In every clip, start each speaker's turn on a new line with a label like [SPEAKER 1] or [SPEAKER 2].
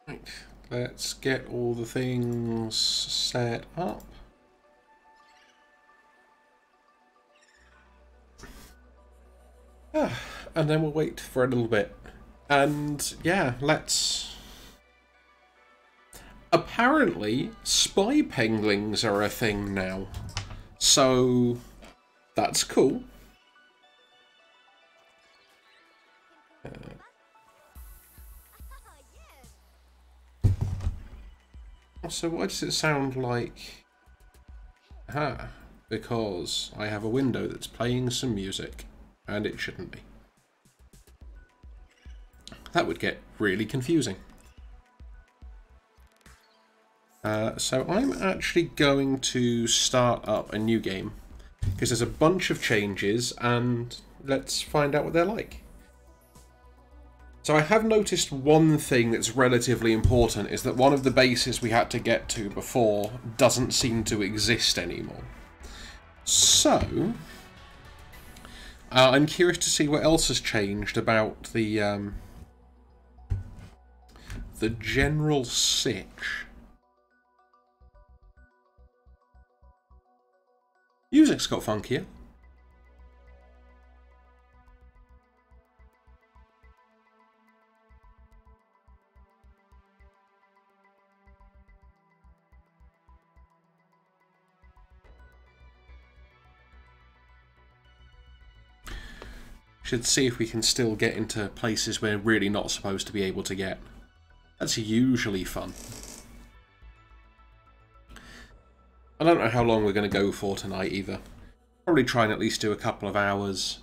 [SPEAKER 1] Right, let's get all the things set up. And then we'll wait for a little bit. And yeah, let's... Apparently, spy penguins are a thing now. So, that's cool. So why does it sound like... Aha, because I have a window that's playing some music, and it shouldn't be. That would get really confusing. So I'm actually going to start up a new game, because there's a bunch of changes, and let's find out what they're like. So I have noticed one thing that's relatively important, is that one of the bases we had to get to before doesn't seem to exist anymore. So, I'm curious to see what else has changed about the general sitch. Music's got funkier. Should see if we can still get into places we're really not supposed to be able to get. That's usually fun. I don't know how long we're going to go for tonight either. Probably try and at least do a couple of hours.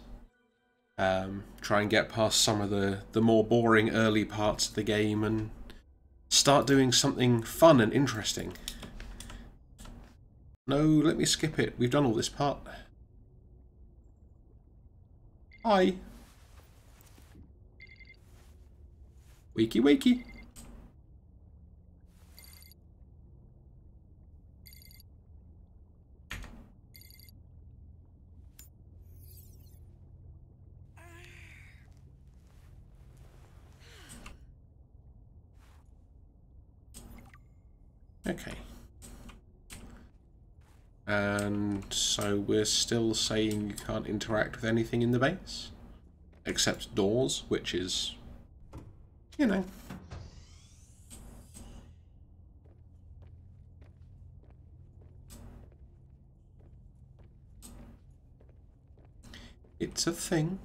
[SPEAKER 1] Try and get past some of the more boring early parts of the game and start doing something fun and interesting. No, let me skip it. We've done all this part. Hi. Wakey wakey. Okay. And so we're still saying you can't interact with anything in the base? Except doors, which is, you know. It's a thing.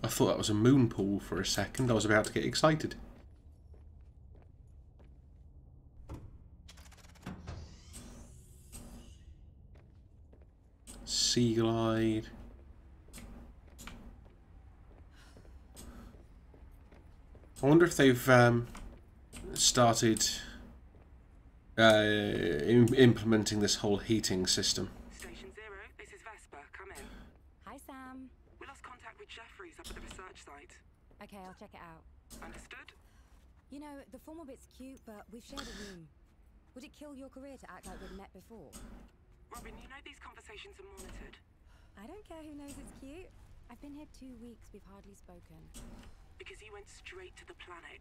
[SPEAKER 1] I thought that was a moon pool for a second. I was about to get excited. Sea glide. I wonder if they've started implementing this whole heating system.
[SPEAKER 2] Station 0, this is Vesper. Come in.
[SPEAKER 3] Hi, Sam.
[SPEAKER 2] We lost contact with Jeffries up at the research site.
[SPEAKER 3] Okay, I'll check it out.
[SPEAKER 2] Understood?
[SPEAKER 3] You know, the formal bit's cute, but we've shared a room. Would it kill your career to act like we've met before?
[SPEAKER 2] Robin, you know these conversations are monitored.
[SPEAKER 3] I don't care who knows it's cute. I've been here 2 weeks, we've hardly spoken.
[SPEAKER 2] Because he went straight to the planet.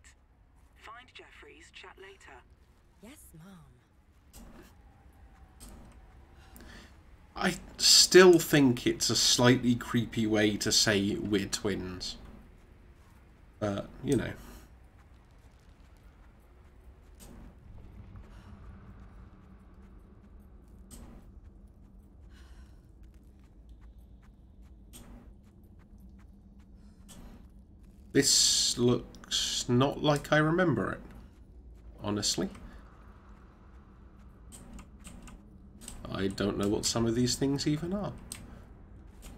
[SPEAKER 2] Find Jeffries, chat later.
[SPEAKER 3] Yes, Mom.
[SPEAKER 1] I still think it's a slightly creepy way to say we're twins. But, you know. This looks not like I remember it, honestly. I don't know what some of these things even are.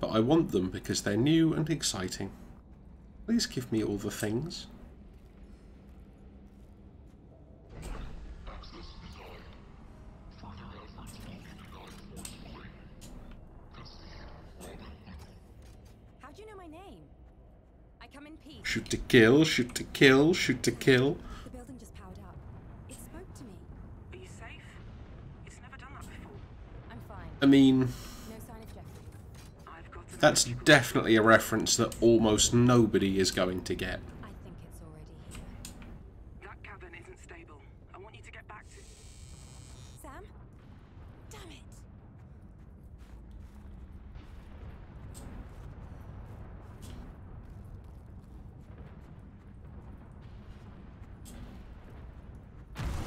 [SPEAKER 1] But I want them because they're new and exciting. Please give me all the things.
[SPEAKER 3] How'd you know my name? I come in peace.
[SPEAKER 1] Shoot to kill, shoot to kill, shoot to kill.
[SPEAKER 3] The building just powered up. It spoke to me.
[SPEAKER 2] Are you safe? It's never done that before.
[SPEAKER 3] I'm fine.
[SPEAKER 1] I mean,
[SPEAKER 3] No sign of Jeffrey.
[SPEAKER 2] I've got an
[SPEAKER 1] that's
[SPEAKER 2] electrical
[SPEAKER 1] definitely a reference that almost nobody is going to get.
[SPEAKER 3] I think it's already here.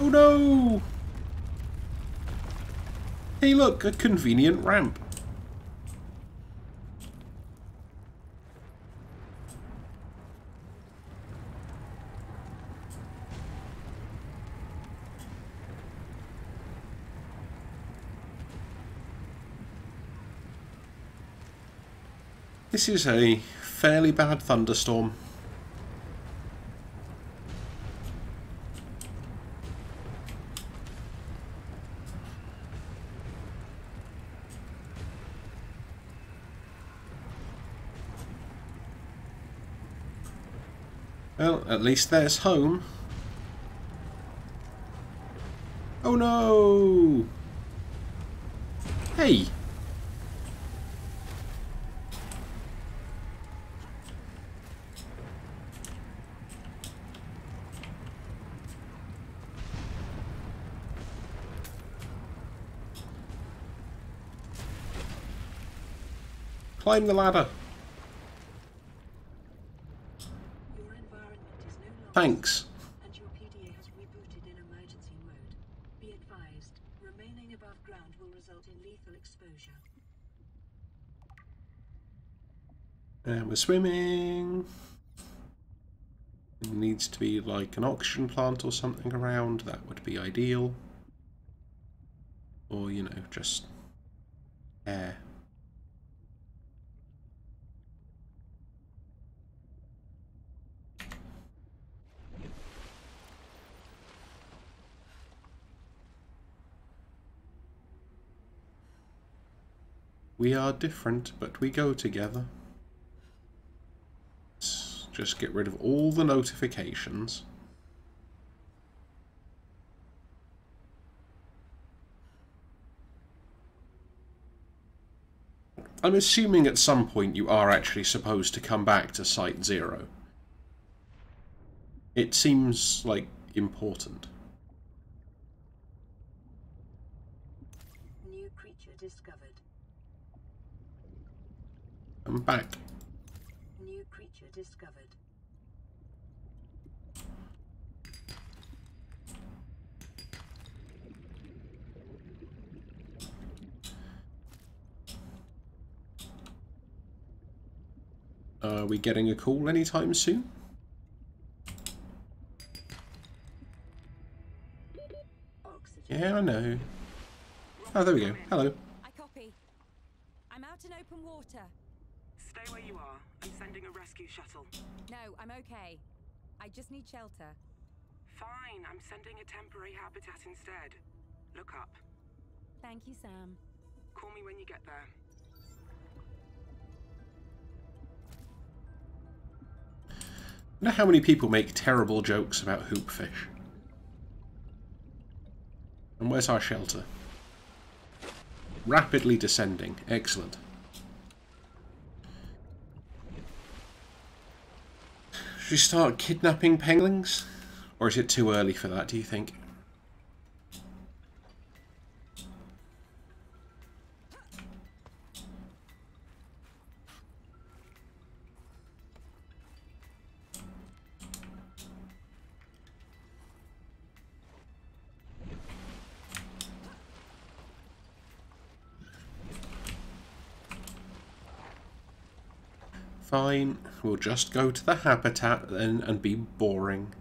[SPEAKER 1] Oh no! Hey look, a convenient ramp. This is a fairly bad thunderstorm. Well, at least there's home. Oh no! Hey! Climb the ladder.
[SPEAKER 2] Your environment is no longer
[SPEAKER 1] Thanks.
[SPEAKER 2] and your PDA has rebooted in emergency mode. Be advised, remaining above ground will result in lethal exposure.
[SPEAKER 1] And we're swimming. There needs to be like an oxygen plant or something around. That would be ideal. Or, you know, just air. We are different, but we go together. Let's just get rid of all the notifications. I'm assuming at some point you are actually supposed to come back to Site 0. It seems, like, important.
[SPEAKER 2] New creature discovered.
[SPEAKER 1] I'm back.
[SPEAKER 2] New creature discovered.
[SPEAKER 1] Are we getting a call anytime soon?
[SPEAKER 2] Oxygen.
[SPEAKER 1] Yeah, I know. Oh, there we go. Hello.
[SPEAKER 3] I copy. I'm out in open water.
[SPEAKER 2] Stay where you are. I'm sending a rescue shuttle.
[SPEAKER 3] No, I'm okay. I just need shelter.
[SPEAKER 2] Fine, I'm sending a temporary habitat instead. Look up.
[SPEAKER 3] Thank you, Sam.
[SPEAKER 2] Call me when you get there.
[SPEAKER 1] I know how many people make terrible jokes about hoopfish. And where's our shelter? Rapidly descending. Excellent. Should we start kidnapping penguins? Or is it too early for that, do you think? Fine, we'll just go to the habitat then and be boring.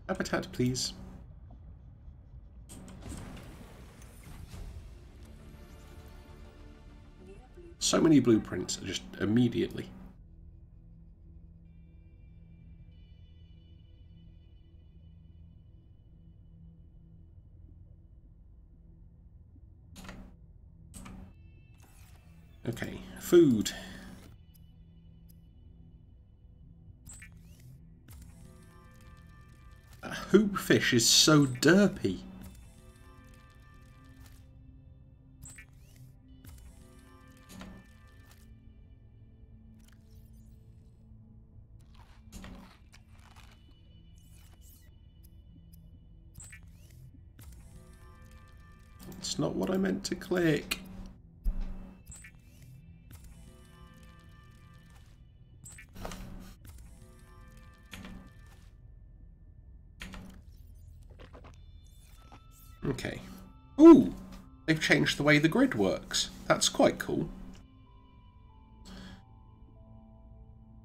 [SPEAKER 1] Habitat, please. So many blueprints, just immediately. Okay, food. A hoopfish is so derpy. It's not what I meant to click. Okay. Ooh! They've changed the way the grid works. That's quite cool.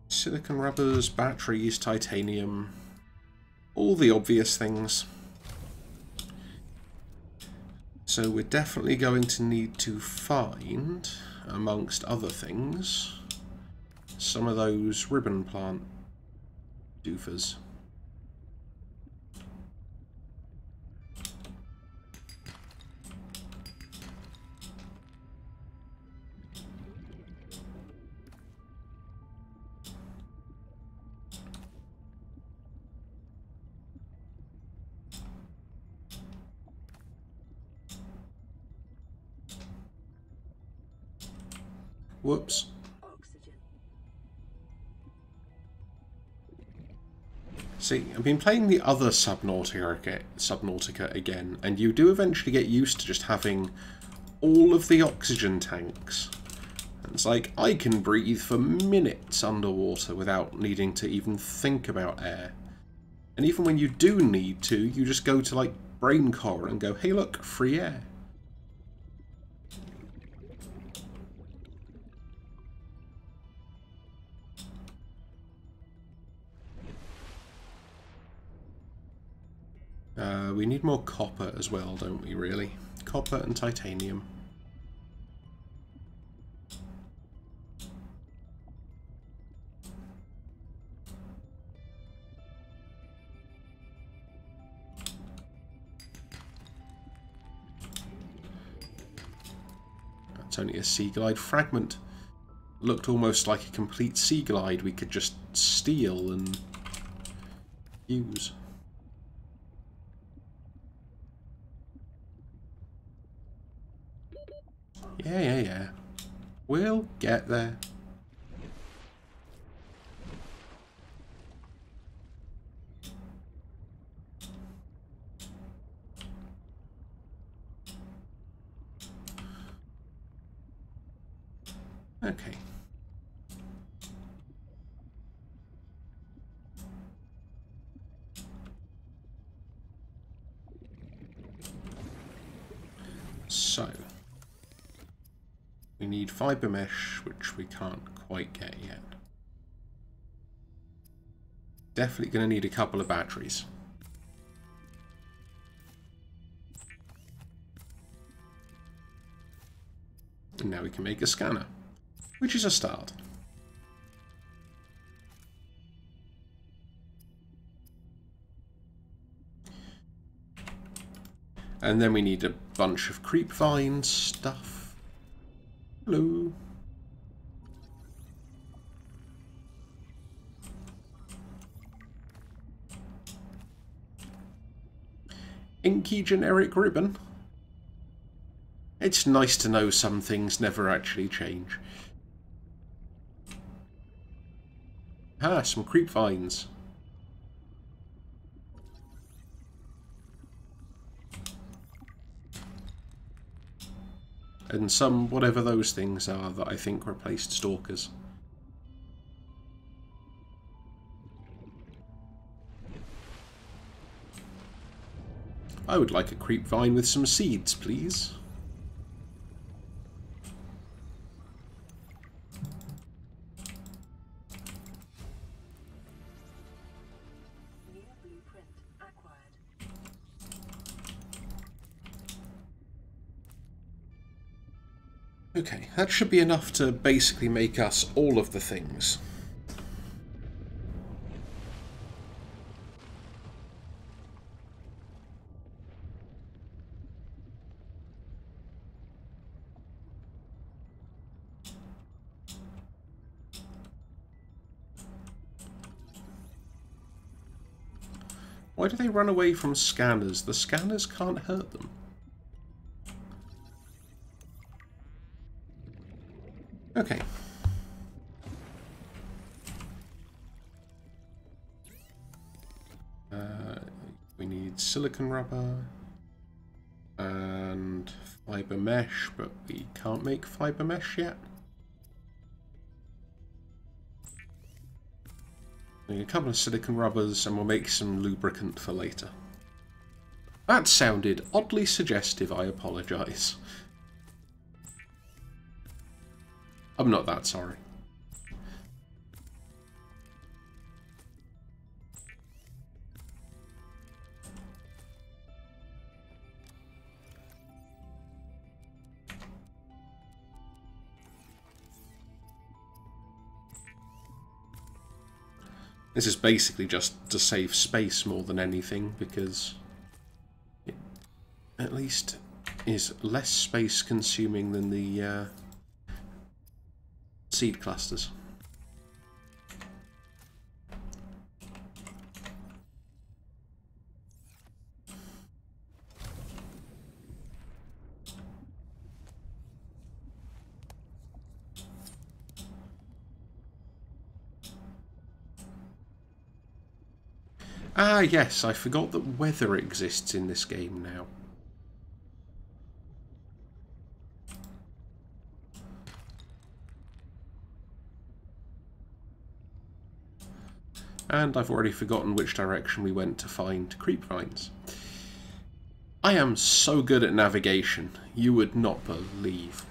[SPEAKER 1] Silicon rubbers, batteries, titanium. All the obvious things. So we're definitely going to need to find, amongst other things, some of those ribbon plant doofers. Whoops.
[SPEAKER 2] Oxygen.
[SPEAKER 1] See, I've been playing the other Subnautica again, and you do eventually get used to just having all of the oxygen tanks. And it's like, I can breathe for minutes underwater without needing to even think about air. And even when you do need to, you just go to, like, Brain Core and go, hey look, free air. We need more copper as well, don't we, really? Copper and titanium. That's only a sea glide fragment. Looked almost like a complete sea glide we could just steal and use. Yeah. We'll get there. Okay. So, we need fiber mesh, which we can't quite get yet. Definitely going to need a couple of batteries. And now we can make a scanner, which is a start. And then we need a bunch of creep vine stuff. Hello. Inky generic ribbon. It's nice to know some things never actually change. Ah, some creep vines. And some whatever those things are that I think replaced stalkers. I would like a creep vine with some seeds, please.
[SPEAKER 2] New blueprint acquired.
[SPEAKER 1] Okay, that should be enough to basically make us all of the things. Why do they run away from scanners? The scanners can't hurt them. Okay. We need silicon rubber and fiber mesh, but we can't make fiber mesh yet. We need a couple of silicon rubbers and we'll make some lubricant for later. That sounded oddly suggestive, I apologise. I'm not that sorry. This is basically just to save space more than anything, because it at least is less space consuming than the seed clusters. Ah, yes, I forgot that weather exists in this game now. And I've already forgotten which direction we went to find creep vines. I am so good at navigation, you would not believe.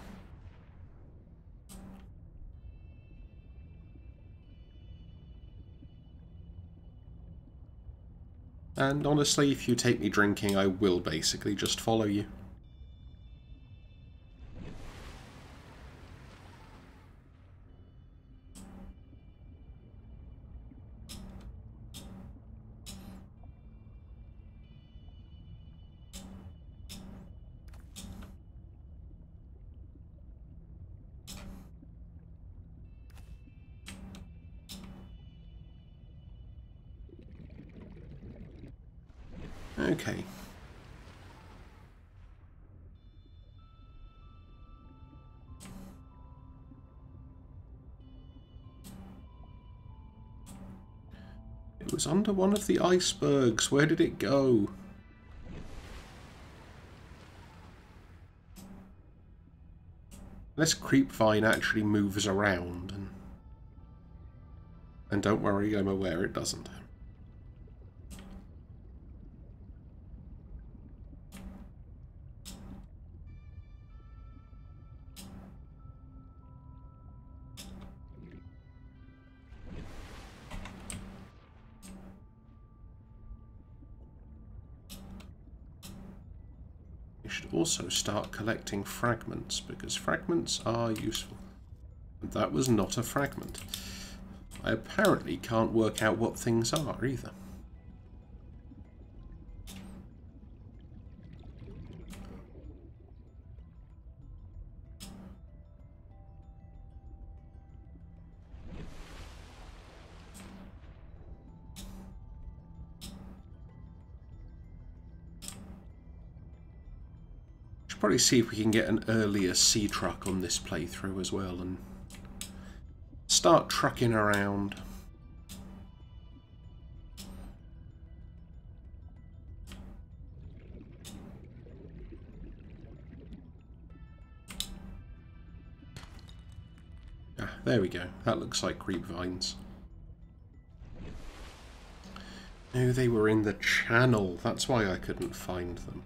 [SPEAKER 1] And honestly, if you take me drinking, I will basically just follow you. Okay. It was under one of the icebergs. Where did it go? This creep vine actually moves around. And don't worry, I'm aware it doesn't. Also start collecting fragments, because fragments are useful. And that was not a fragment. I apparently can't work out what things are either. Probably see if we can get an earlier sea truck on this playthrough as well and start trucking around. Ah, there we go. That looks like creep vines. No, they were in the channel. That's why I couldn't find them.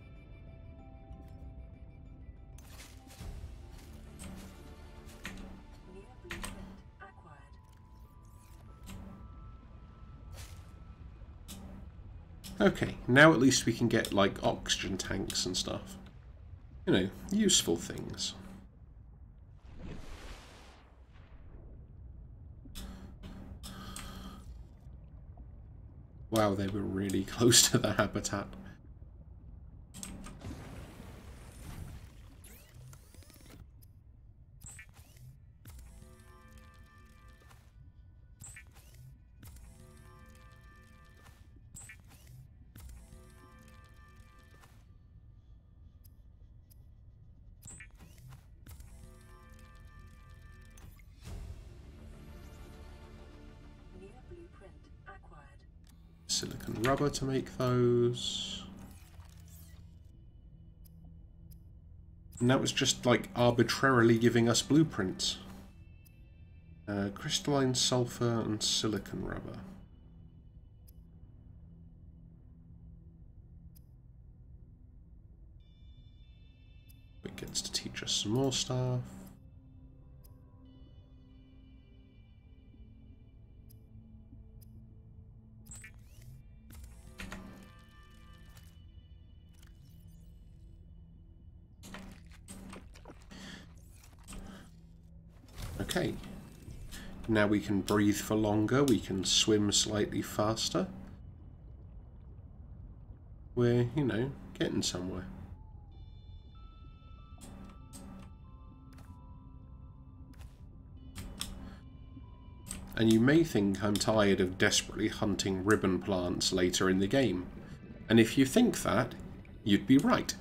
[SPEAKER 1] Okay, now at least we can get, like, oxygen tanks and stuff. You know, useful things. Wow, they were really close to the habitat. Silicon rubber to make those. And that was just like arbitrarily giving us blueprints. Crystalline sulfur and silicon rubber. gets to teach us some more stuff. Okay, now we can breathe for longer, we can swim slightly faster. We're, you know, getting somewhere. And you may think I'm tired of desperately hunting ribbon plants later in the game. And if you think that, you'd be right.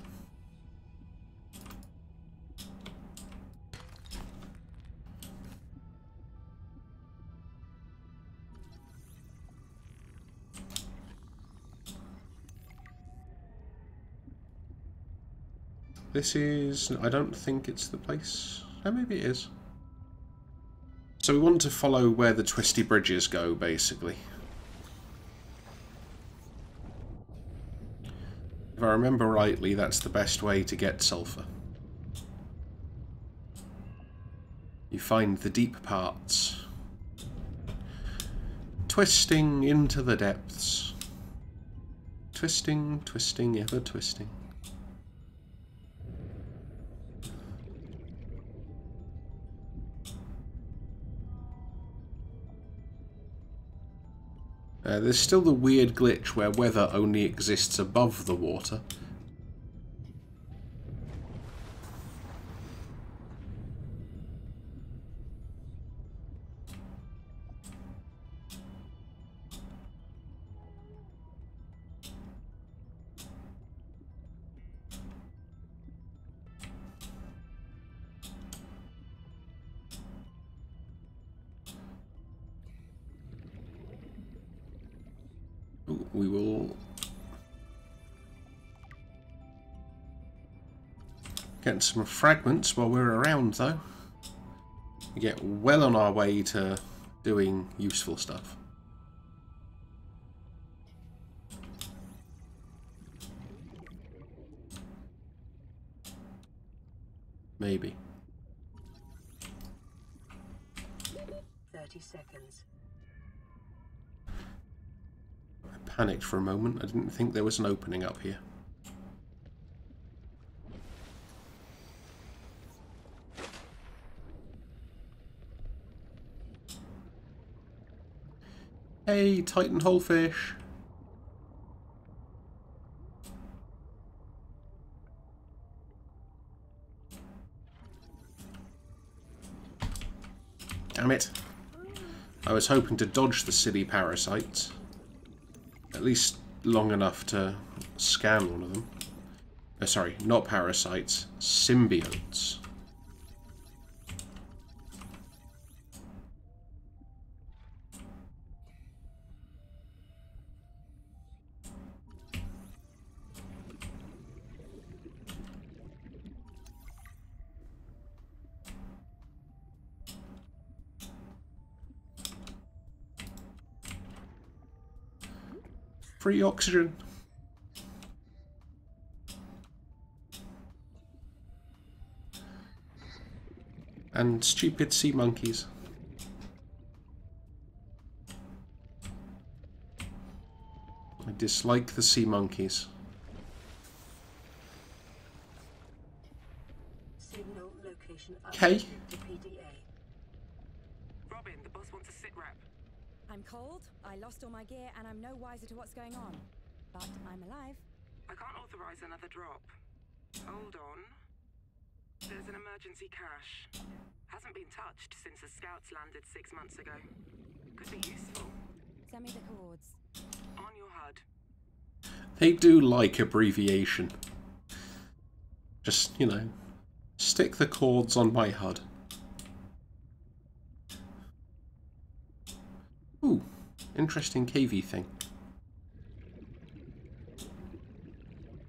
[SPEAKER 1] This is... I don't think it's the place. Oh, maybe it is. So we want to follow where the twisty bridges go, basically. If I remember rightly, that's the best way to get sulfur. You find the deep parts. Twisting into the depths. Twisting, twisting, ever twisting. There's still the weird glitch where weather only exists above the water. We will get some fragments while we're around, though. We get well on our way to doing useful stuff. Maybe.
[SPEAKER 2] 30 seconds.
[SPEAKER 1] I panicked for a moment. I didn't think there was an opening up here. Hey, Titan Holefish! Damn it. I was hoping to dodge the silly parasites. At least long enough to scan one of them. Sorry, not parasites, symbiotes. Free oxygen. And stupid sea monkeys. I dislike the sea monkeys.
[SPEAKER 2] Signal location
[SPEAKER 1] Okay.
[SPEAKER 2] updated to PDA.
[SPEAKER 4] Robin, the boss wants a sit rep.
[SPEAKER 3] I'm cold, I lost all my gear, and I'm no wiser to what's going on. But I'm alive.
[SPEAKER 4] I can't authorize another drop. Hold on. There's an emergency cache. Hasn't been touched since the scouts landed 6 months ago. Could be useful.
[SPEAKER 3] Send me the coords.
[SPEAKER 4] On your HUD.
[SPEAKER 1] They do like abbreviation. Just, you know, stick the chords on my HUD. Ooh, interesting KV thing.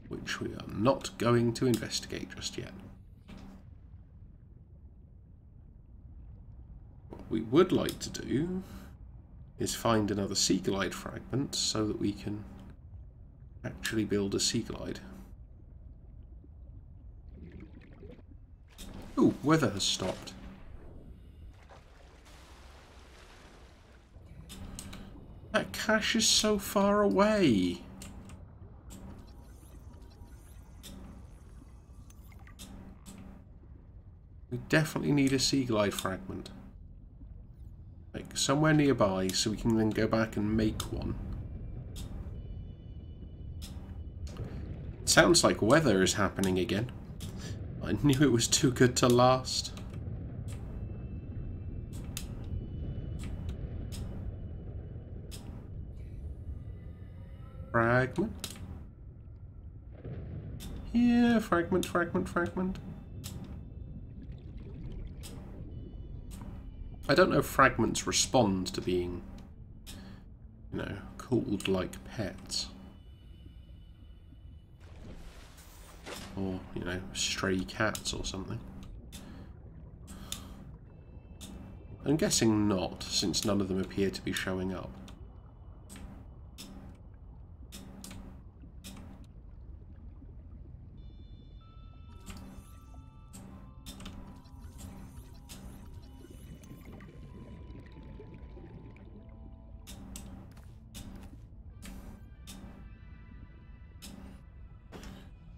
[SPEAKER 1] Which we are not going to investigate just yet. What we would like to do is find another sea glide fragment so that we can actually build a sea glide. Ooh, weather has stopped. That cache is so far away. We definitely need a sea glide fragment. Like, somewhere nearby so we can then go back and make one. It sounds like weather is happening again. I knew it was too good to last. Fragment. Yeah, fragment, fragment, fragment. I don't know if fragments respond to being, you know, called like pets. Or, you know, stray cats or something. I'm guessing not, since none of them appear to be showing up.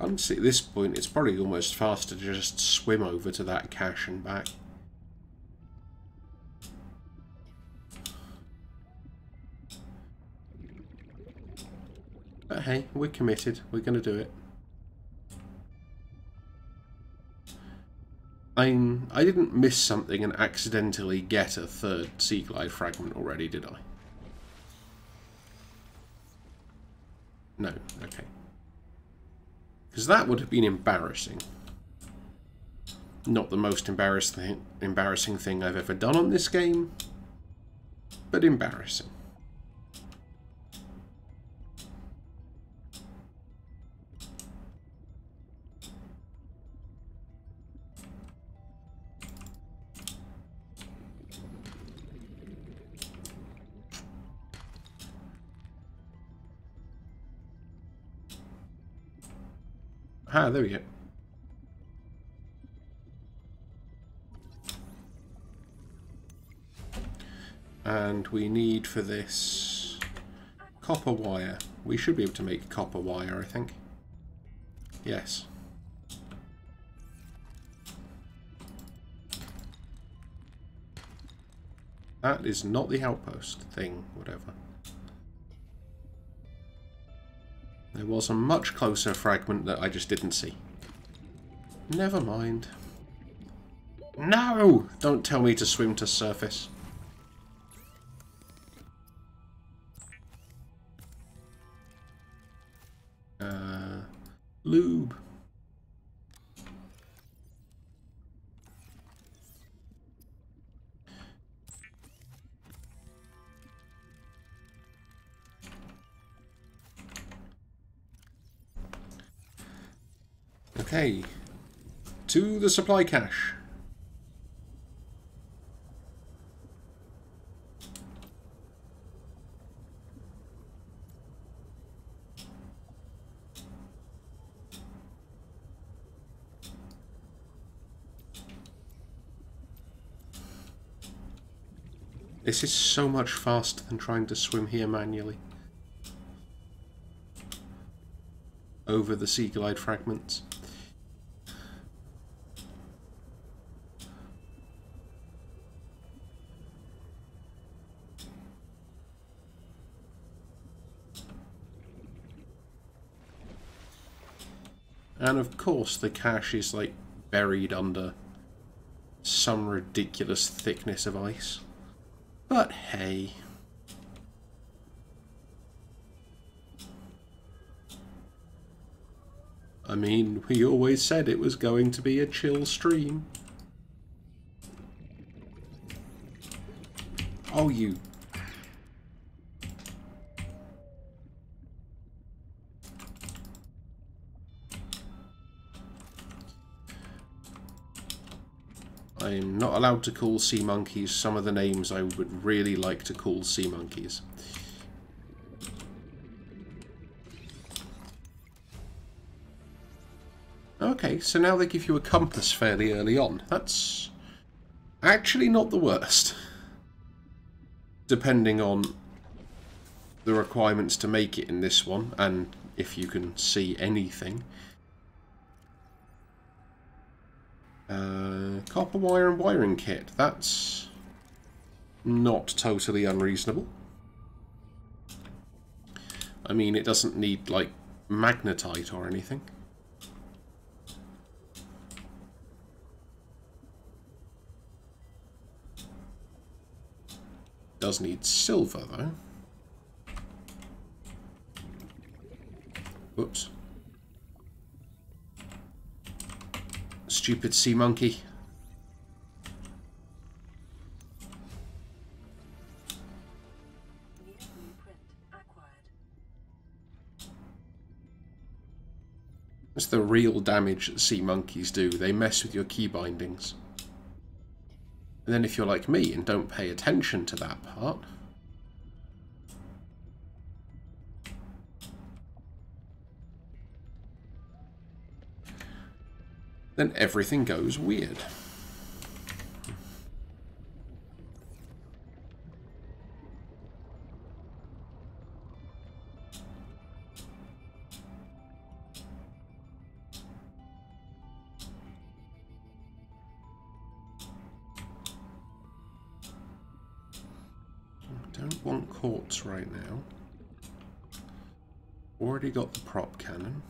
[SPEAKER 1] Honestly, at this point, it's probably almost faster to just swim over to that cache and back. But hey, we're committed. We're going to do it. I didn't miss something and accidentally get a third sea glide fragment already, did I? No, okay. Because that would have been embarrassing. Not the most embarrassing thing I've ever done on this game, but embarrassing. Ah, there we go. And we need for this copper wire. We should be able to make copper wire, I think. Yes. That is not the outpost thing, whatever. There was a much closer fragment that I just didn't see. Never mind. No! Don't tell me to swim to surface. Lube. Okay, to the supply cache. This is so much faster than trying to swim here manually. Over the sea glide fragments. And of course the cache is like buried under some ridiculous thickness of ice. But hey. I mean, we always said it was going to be a chill stream. Oh, you... I'm not allowed to call sea monkeys some of the names I would really like to call sea monkeys. Okay, so now they give you a compass fairly early on. That's actually not the worst. Depending on the requirements to make it in this one, and if you can see anything. Copper wire and wiring kit. That's not totally unreasonable. I mean, it doesn't need, like, magnetite or anything. Does need silver, though. Whoops. Stupid sea monkey.
[SPEAKER 2] New blueprint acquired.
[SPEAKER 1] That's the real damage that sea monkeys do. They mess with your key bindings. And then if you're like me and don't pay attention to that part, then everything goes weird. Don't want quartz right now. Already got the prop cannon.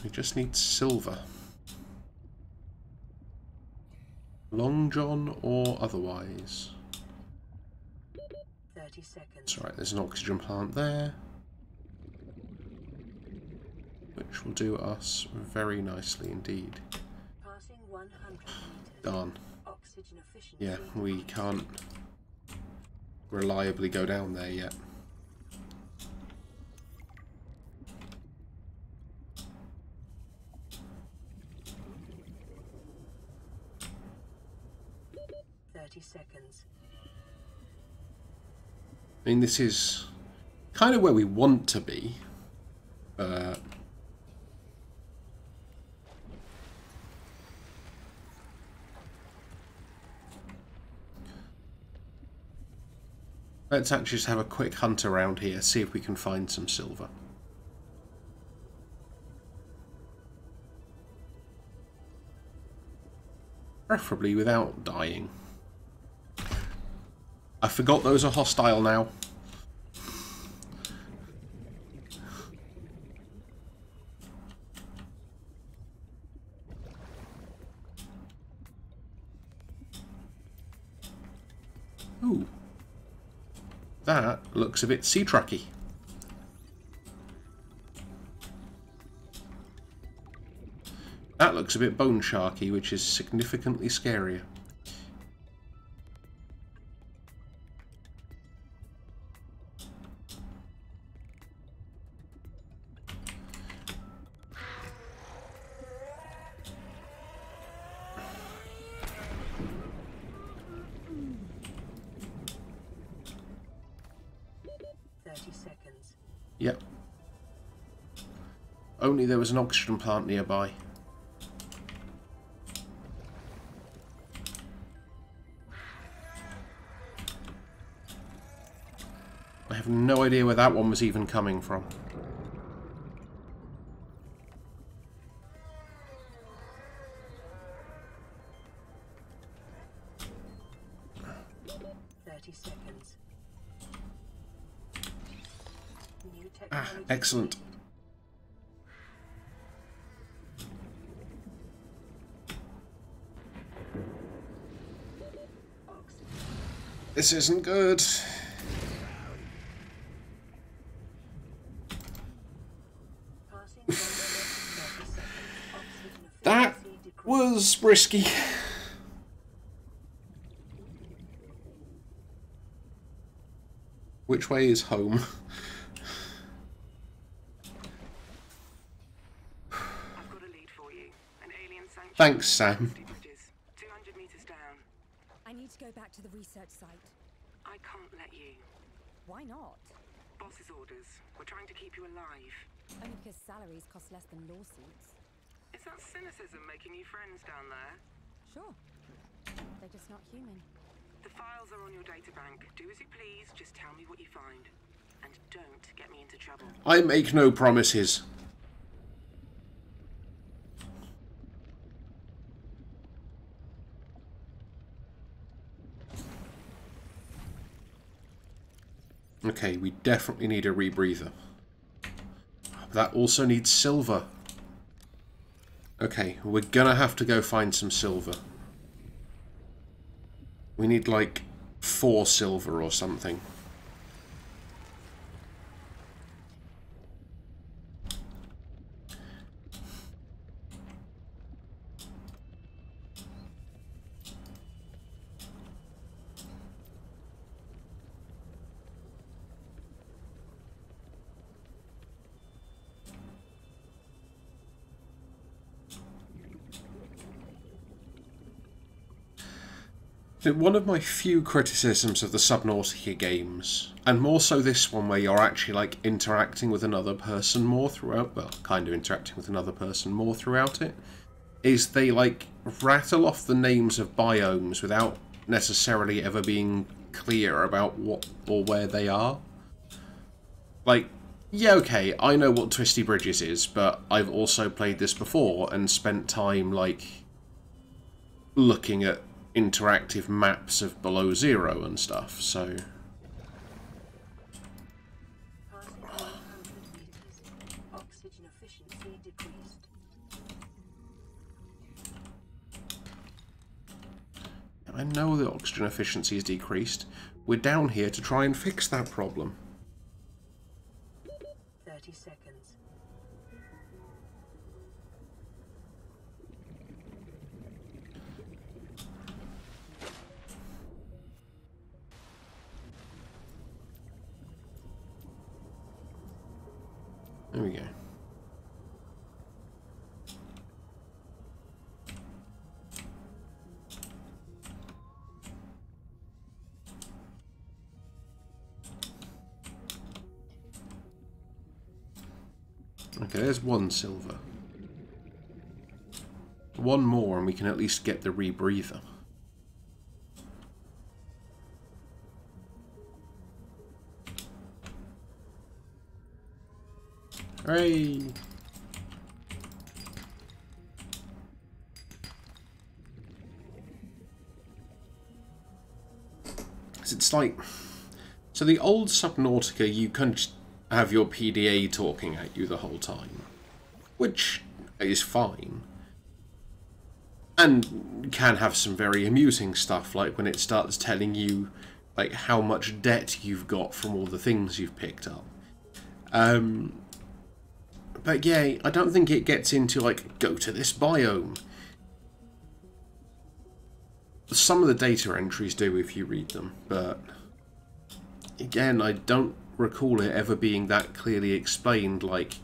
[SPEAKER 1] We just need silver. Long John or otherwise.
[SPEAKER 2] 30 seconds.
[SPEAKER 1] That's right, there's an oxygen plant there. Which will do us very nicely indeed.
[SPEAKER 2] Passing 100 meters.
[SPEAKER 1] Darn.
[SPEAKER 2] Oxygen efficiency.
[SPEAKER 1] Yeah, we can't reliably go down there yet.
[SPEAKER 2] Seconds.
[SPEAKER 1] I mean, this is kind of where we want to be. Let's actually just have a quick hunt around here, see if we can find some silver. Preferably without dying. I forgot those are hostile now. Ooh. That looks a bit sea trucky. That looks a bit bone sharky, which is significantly scarier. Yep. Only there was an oxygen plant nearby. I have no idea where that one was even coming from. Ah, excellent. This isn't good. That was risky. Which way is home?
[SPEAKER 4] I've got a lead for you. An alien sanctuary.
[SPEAKER 1] Thanks, Sam.
[SPEAKER 4] 200 meters down.
[SPEAKER 3] I need to go back to the research site.
[SPEAKER 4] I can't let you.
[SPEAKER 3] Why not?
[SPEAKER 4] Boss's orders. We're trying to keep you alive.
[SPEAKER 3] Only because salaries cost less than lawsuits.
[SPEAKER 4] Is that cynicism making you friends down there?
[SPEAKER 3] Sure. They're just not human.
[SPEAKER 4] The files are on your databank. Do as you please, just tell me what you find. And don't get me into trouble.
[SPEAKER 1] I make no promises. Okay, we definitely need a rebreather. That also needs silver. Okay, we're gonna have to go find some silver. We need like 4 silver or something. One of my few criticisms of the Subnautica games, and more so this one where you're actually like interacting with another person more throughout, well, kind of interacting with another person more throughout it, is they like rattle off the names of biomes without necessarily ever being clear about what or where they are. Like, yeah, okay, I know what Twisty Bridges is, but I've also played this before and spent time like looking at interactive maps of Below Zero and stuff, so...
[SPEAKER 2] Past 100 meters. Oxygen efficiency decreased.
[SPEAKER 1] I know the oxygen efficiency is decreased. We're down here to try and fix that problem.
[SPEAKER 2] 30 seconds.
[SPEAKER 1] There we go. Okay, there's 1 silver. 1 more and we can at least get the rebreather. Hooray! It's like... So the old Subnautica, you can just have your PDA talking at you the whole time. Which is fine. And can have some very amusing stuff, like when it starts telling you like how much debt you've got from all the things you've picked up. But yeah, I don't think it gets into, like, go to this biome. Some of the data entries do if you read them, but... Again, I don't recall it ever being that clearly explained, like,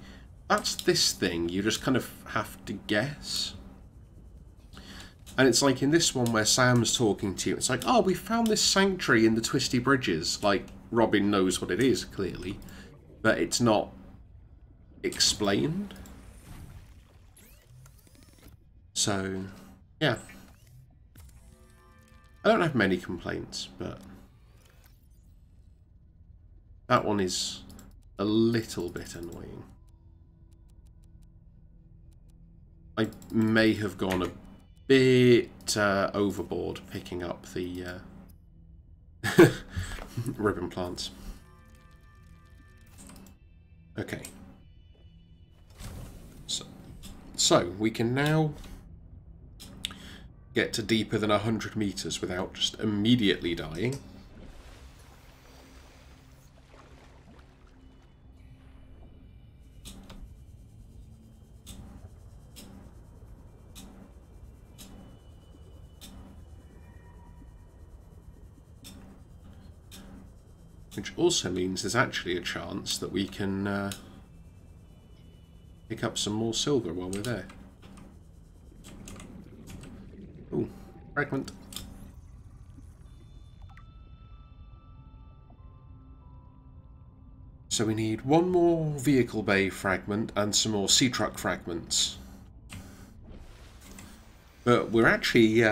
[SPEAKER 1] that's this thing, you just kind of have to guess. And it's like in this one where Sam's talking to you, it's like, oh, we found this sanctuary in the Twisty Bridges. Like, Robin knows what it is, clearly, but it's not explained. So, yeah. I don't have many complaints, but that one is a little bit annoying. I may have gone a bit overboard picking up the ribbon plants. Okay. So, we can now get to deeper than 100 meters without just immediately dying. Which also means there's actually a chance that we can pick up some more silver while we're there. Ooh, fragment. So we need one more vehicle bay fragment and some more sea truck fragments. But we're actually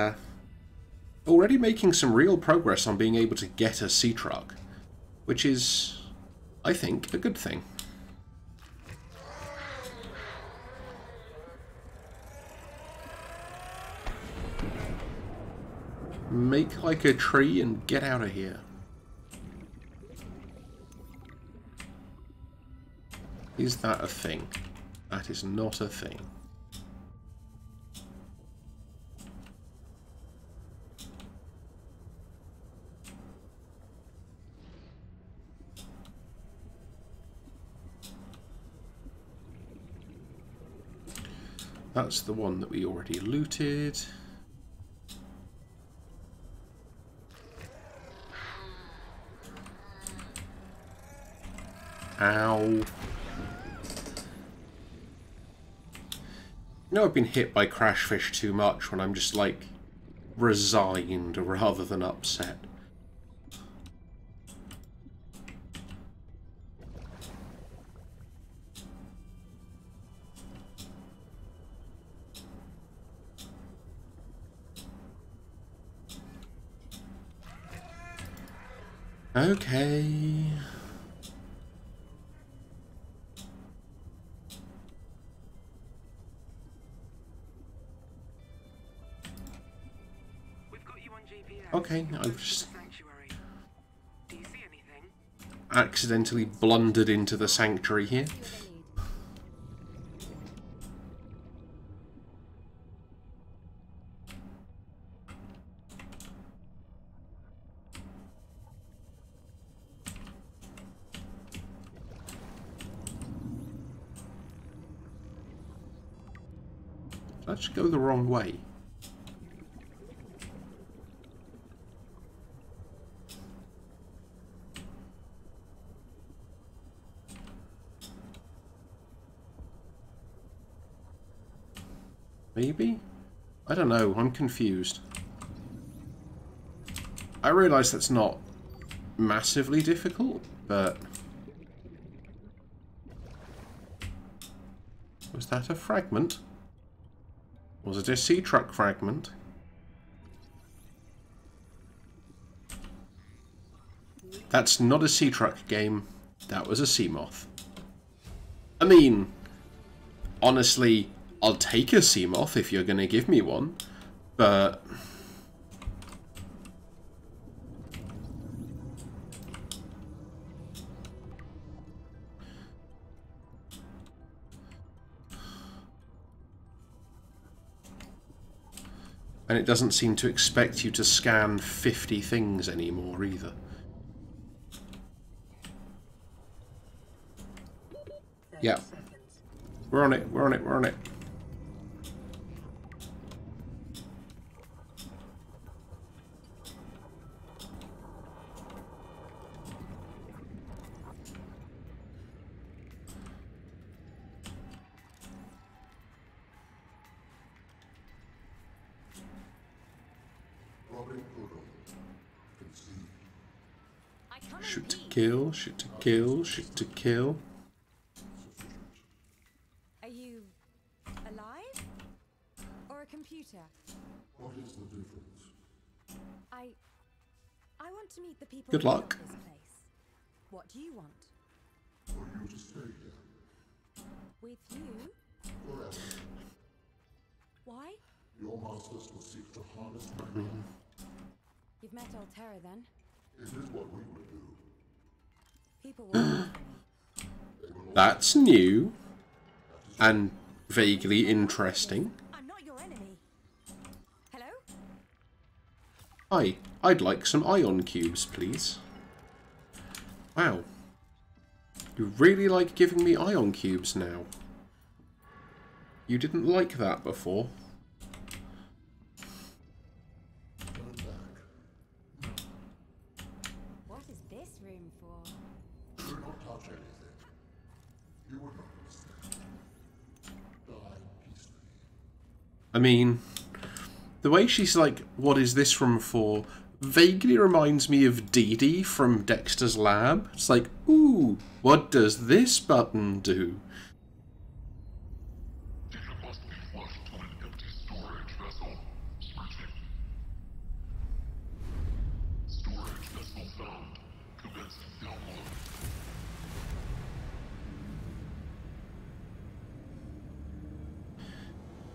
[SPEAKER 1] already making some real progress on being able to get a sea truck, which is, I think, a good thing. Make like a tree and get out of here. Is that a thing? That is not a thing. That's the one that we already looted. Ow. You know, I've been hit by crash fish too much when I'm just like resigned rather than upset. Okay.
[SPEAKER 4] We've got you on GPS.
[SPEAKER 1] Okay, I've just
[SPEAKER 4] Sanctuary. Do you see anything?
[SPEAKER 1] accidentally blundered into the sanctuary here. Let's go the wrong way. Maybe? I don't know, I'm confused. I realise that's not massively difficult, but... Was that a fragment? Was it a sea truck fragment? That's not a sea truck game. That was a sea moth. I mean, honestly, I'll take a sea moth if you're going to give me one, but... And it doesn't seem to expect you to scan 50 things anymore either. Yeah. We're on it, we're on it, we're on it. Shoot to kill, shoot to kill, shoot to kill.
[SPEAKER 3] Are you alive? Or a computer?
[SPEAKER 5] What is the difference?
[SPEAKER 3] I want to meet the people
[SPEAKER 1] Good
[SPEAKER 3] who built
[SPEAKER 1] luck.
[SPEAKER 3] this place. What do you want?
[SPEAKER 5] For you to stay here
[SPEAKER 3] With you?
[SPEAKER 5] forever.
[SPEAKER 3] Why?
[SPEAKER 5] Your masters will seek to harness my power.
[SPEAKER 3] You've met Altera then?
[SPEAKER 5] It is what we would do.
[SPEAKER 3] People will wait for me.
[SPEAKER 1] That's new and vaguely interesting.
[SPEAKER 3] I'm not your enemy. Hello?
[SPEAKER 1] Hi, I'd like some ion cubes, please. Wow. You really like giving me ion cubes now. You didn't like that before.
[SPEAKER 5] Turn back.
[SPEAKER 3] What is this room for?
[SPEAKER 5] Do not touch anything. You would not understand. Die peacefully.
[SPEAKER 1] I mean, the way she's like, what is this room for, vaguely reminds me of Dee Dee from Dexter's Lab. It's like, ooh, what does this button do?
[SPEAKER 5] Data must be flushed to an empty storage vessel. Searching. Storage vessel found. Commencing download.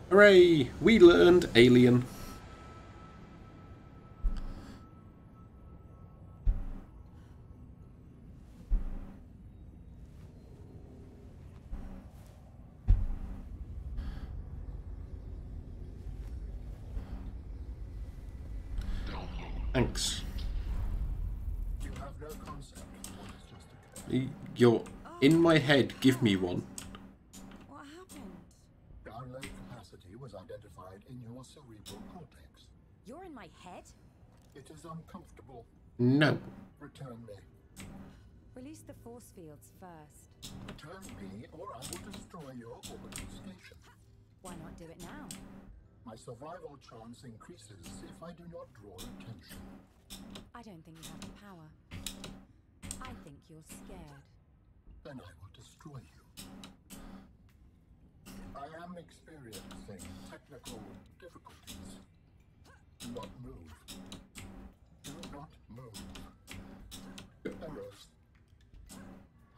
[SPEAKER 1] Hooray! We learned alien. Thanks.
[SPEAKER 5] You have no concept of what has just occurred.
[SPEAKER 1] You're in my head. Give me one.
[SPEAKER 3] What happened?
[SPEAKER 5] Download capacity was identified in your cerebral cortex.
[SPEAKER 3] You're in my head?
[SPEAKER 5] It is uncomfortable.
[SPEAKER 1] No.
[SPEAKER 5] Return me.
[SPEAKER 3] Release the force fields first.
[SPEAKER 5] Return me, or I will destroy your orbital station.
[SPEAKER 3] Why not do it now?
[SPEAKER 5] My survival chance increases if I do not draw attention.
[SPEAKER 3] I don't think you have the power. I think you're scared.
[SPEAKER 5] Then I will destroy you. I am experiencing technical difficulties. Do not move. Do not move. Errors.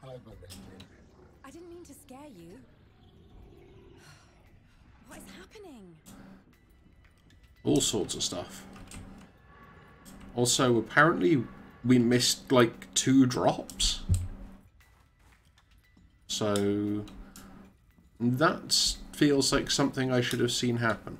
[SPEAKER 5] Hibernating.
[SPEAKER 3] I didn't mean to scare you. What is happening?
[SPEAKER 1] All sorts of stuff. Also, apparently we missed like 2 drops. So that feels like something I should have seen happen.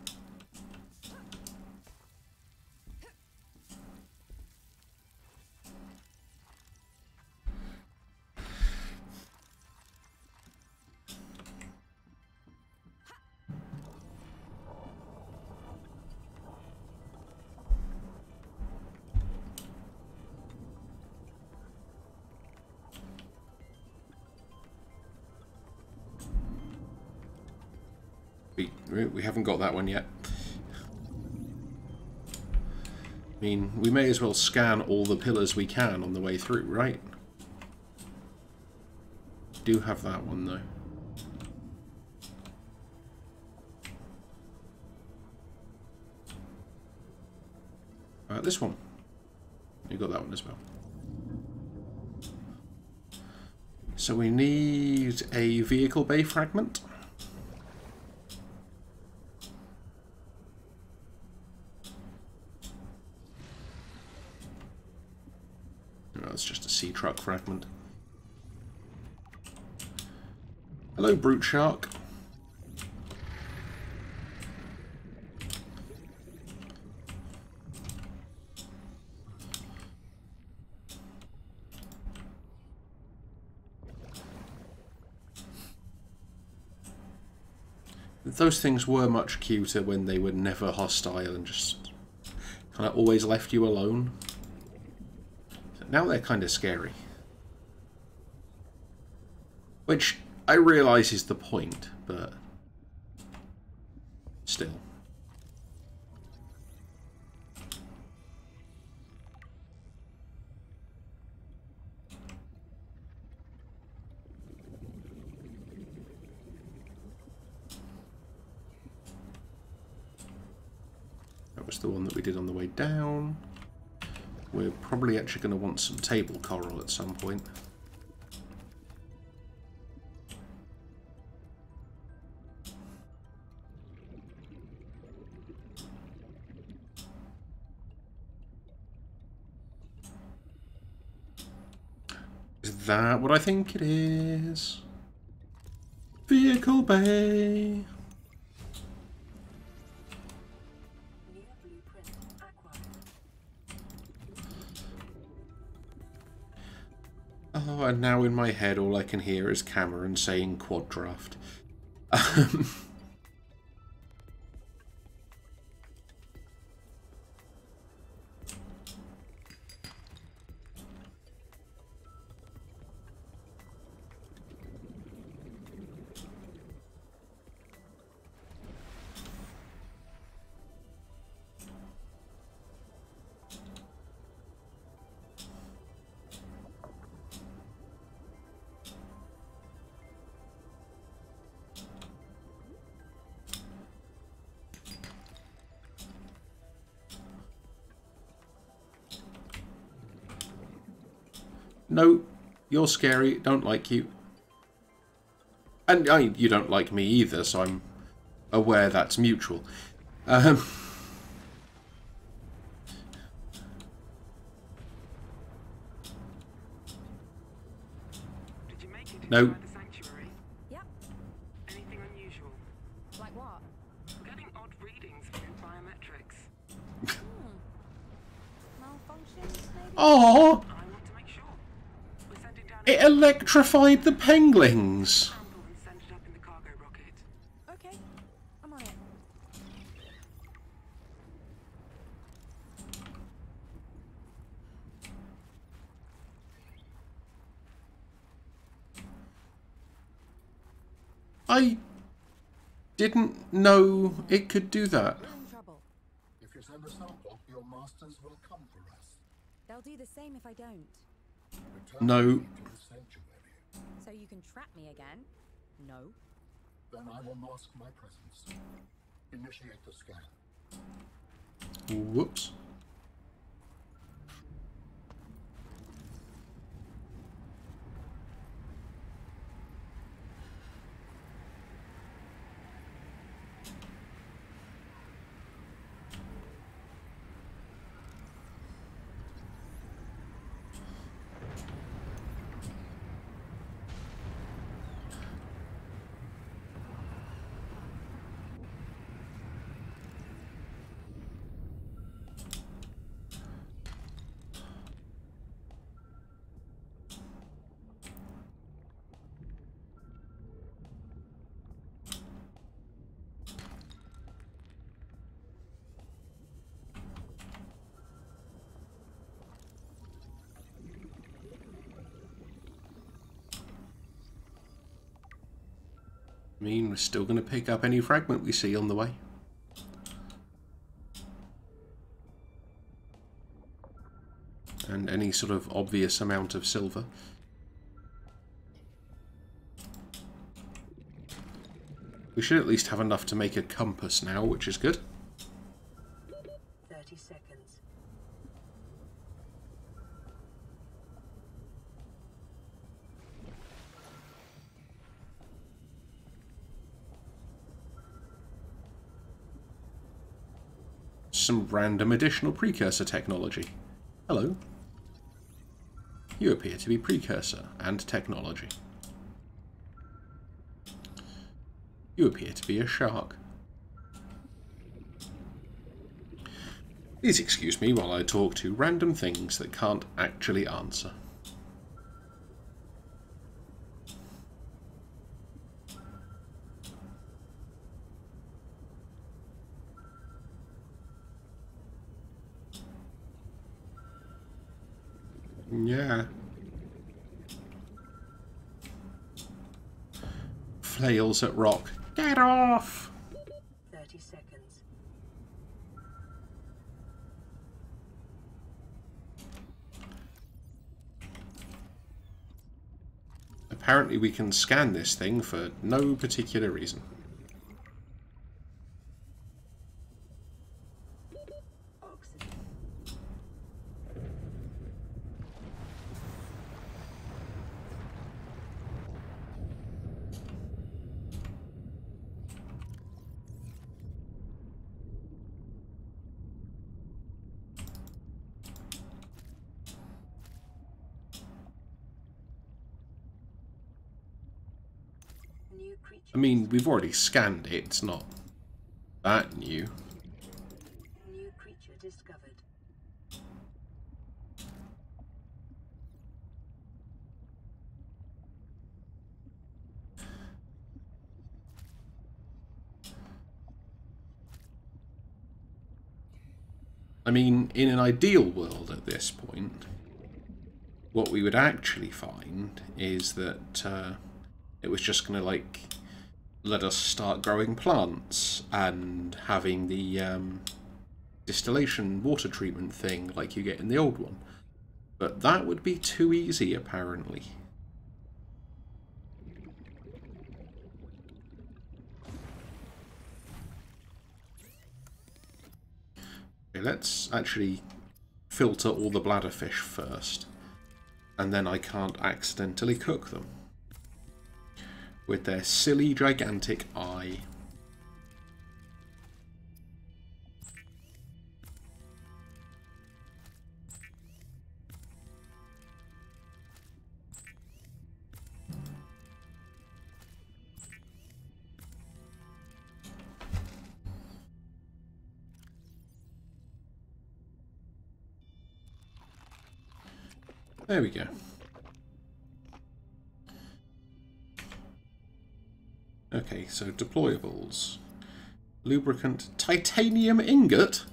[SPEAKER 1] We haven't got that one yet. I mean, we may as well scan all the pillars we can on the way through, right? Do have that one, though. This one. You got that one as well. So we need a vehicle bay fragment. No, it's just a sea truck fragment. Hello, brute shark. Those things were much cuter when they were never hostile and just kind of always left you alone. Now they're kind of scary. Which I realise is the point, but still. That was the one that we did on the way down. We're probably actually going to want some table coral at some point. Is that what I think it is? Vehicle bay.
[SPEAKER 2] New blueprint acquired.
[SPEAKER 1] Oh, and now in my head all I can hear is Cameron saying quad draft. No, you're scary. Don't like you. And you don't like me either, so I'm aware that's mutual.
[SPEAKER 4] Did you make it
[SPEAKER 1] No.
[SPEAKER 4] inside the sanctuary?
[SPEAKER 3] Yep.
[SPEAKER 4] Anything unusual?
[SPEAKER 3] Like what?
[SPEAKER 4] Getting odd readings from your biometrics.
[SPEAKER 3] Malfunctions, maybe?
[SPEAKER 1] Oh,
[SPEAKER 4] I want to make sure. We're sending down
[SPEAKER 1] it electrified the penguins.
[SPEAKER 4] sample and send it up in the cargo rocket.
[SPEAKER 3] Okay, I'm on it.
[SPEAKER 1] I didn't know it could do that.
[SPEAKER 3] We're in trouble.
[SPEAKER 5] If you send a sample, your masters will come for us.
[SPEAKER 3] They'll do the same if I don't.
[SPEAKER 5] Return
[SPEAKER 1] No.
[SPEAKER 5] me to the sanctuary.
[SPEAKER 3] So you can trap me again? No.
[SPEAKER 5] Then I will mask my presence. Initiate the scan.
[SPEAKER 1] Whoops. I mean, we're still going to pick up any fragment we see on the way. And any sort of obvious amount of silver. We should at least have enough to make a compass now, which is good.
[SPEAKER 2] 30 seconds.
[SPEAKER 1] Some random additional precursor technology. Hello. You appear to be precursor and technology. You appear to be a shark. Please excuse me while I talk to random things that can't actually answer. Yeah. Flails at rock. Get off!
[SPEAKER 2] 30 seconds.
[SPEAKER 1] Apparently we can scan this thing for no particular reason.
[SPEAKER 2] Oxygen. New creature.
[SPEAKER 1] I mean, we've already scanned it, it's not that new.
[SPEAKER 2] New creature discovered.
[SPEAKER 1] I mean, in an ideal world at this point, what we would actually find is that it was just going to, like, let us start growing plants and having the distillation water treatment thing like you get in the old one. But that would be too easy, apparently. Okay, let's actually filter all the bladderfish first. and then I can't accidentally cook them with their silly gigantic eye. There we go. Okay, so deployables. Lubricant titanium ingot?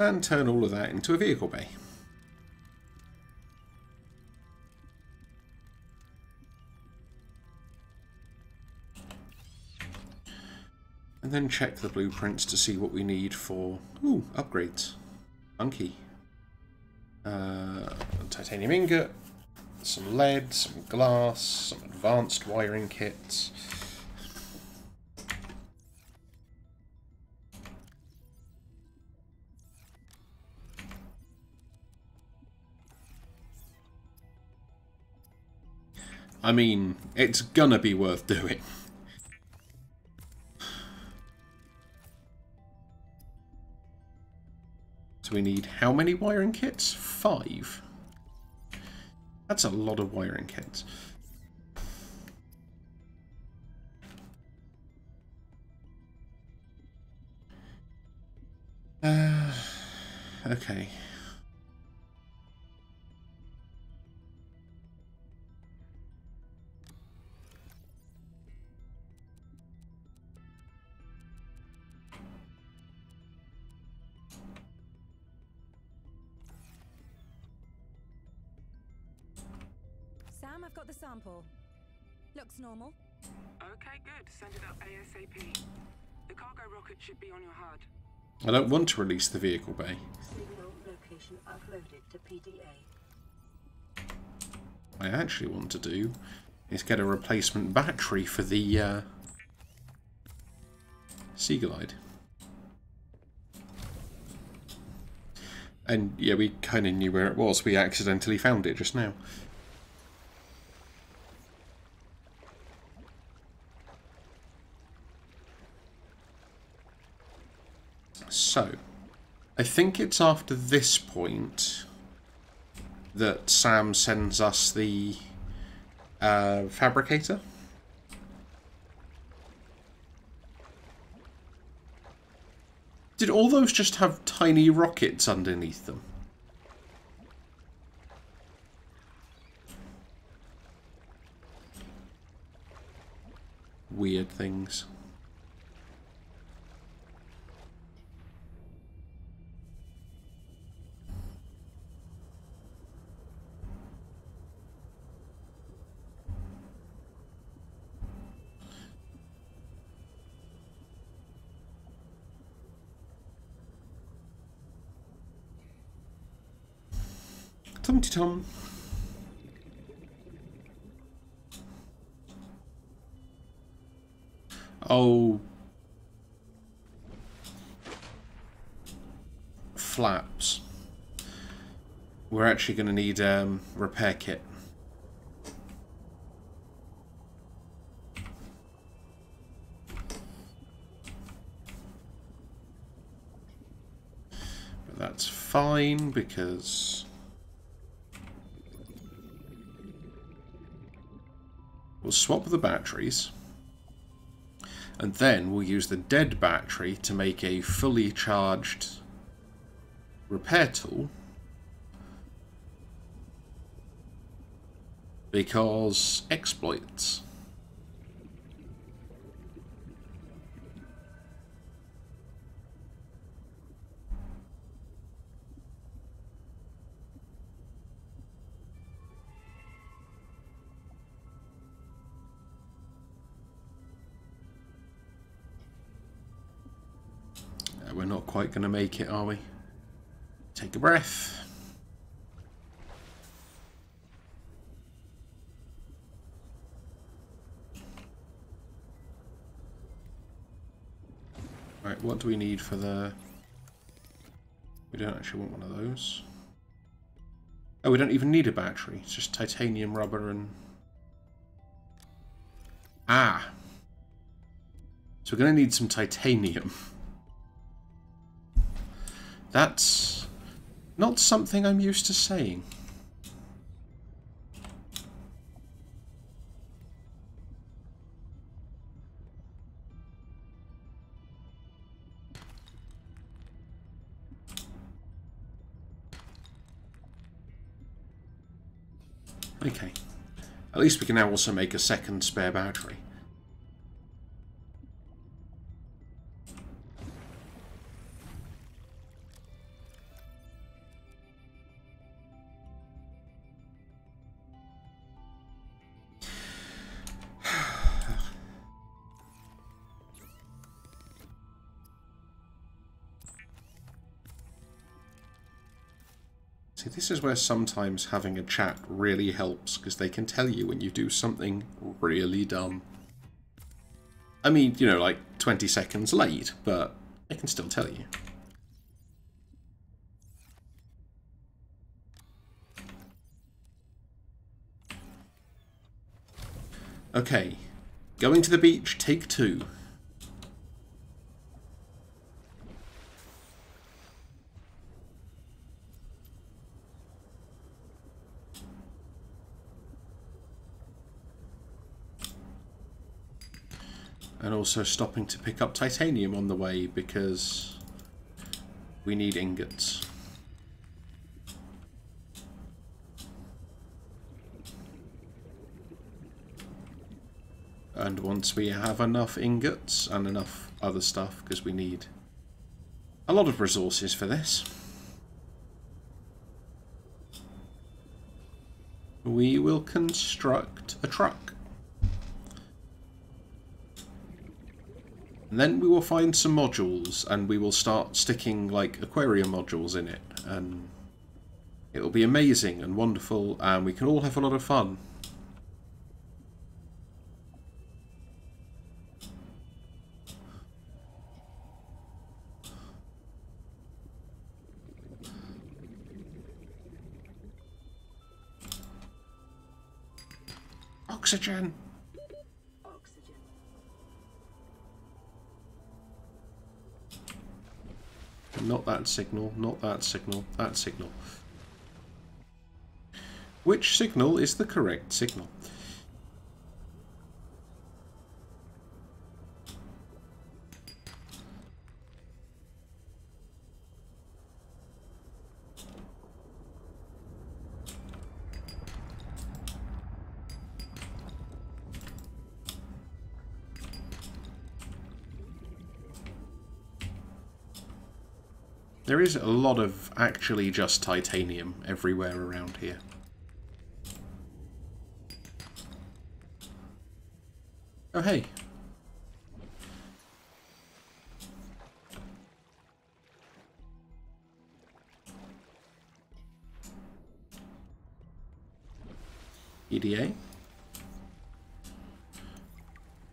[SPEAKER 1] And turn all of that into a vehicle bay. And then check the blueprints to see what we need for... Ooh, upgrades. Funky. Titanium ingot, some lead, some glass, some advanced wiring kits. I mean, it's gonna be worth doing. So we need how many wiring kits? 5. That's a lot of wiring kits. Okay.
[SPEAKER 3] Sam, I've got the sample. Looks normal.
[SPEAKER 4] Okay, good. Send it up ASAP. The cargo rocket should be on your HUD.
[SPEAKER 1] I don't want to release the vehicle bay.
[SPEAKER 2] Signal location uploaded to PDA.
[SPEAKER 1] What I actually want to do is get a replacement battery for the Seaglide. And yeah, we kind of knew where it was. We accidentally found it just now. So, I think it's after this point that Sam sends us the fabricator. Did all those just have tiny rockets underneath them? Weird things. Tum-ti-tum. Oh. Flaps. We're actually going to need repair kit. But that's fine because... we'll swap the batteries, and then we'll use the dead battery to make a fully charged repair tool, because exploits. we're not quite going to make it, are we? Take a breath. Right, what do we need for the... We don't actually want one of those. Oh, we don't even need a battery. It's just titanium, rubber, and... Ah! So we're going to need some titanium. That's not something I'm used to saying. Okay. At least we can now also make a second spare battery. See, this is where sometimes having a chat really helps, because they can tell you when you do something really dumb. I mean, you know, like 20 seconds late, but they can still tell you. Okay, going to the beach, take 2. And also stopping to pick up titanium on the way, because we need ingots. And once we have enough ingots and enough other stuff, because we need a lot of resources for this, we will construct a truck. And then we will find some modules, and we will start sticking, like, aquarium modules in it. And it will be amazing and wonderful, and we can all have a lot of fun. Oxygen!
[SPEAKER 2] Oxygen.
[SPEAKER 1] Not that signal, not that signal, that signal. Which signal is the correct signal? There is a lot of actually just titanium everywhere around here. Oh, hey. EDA.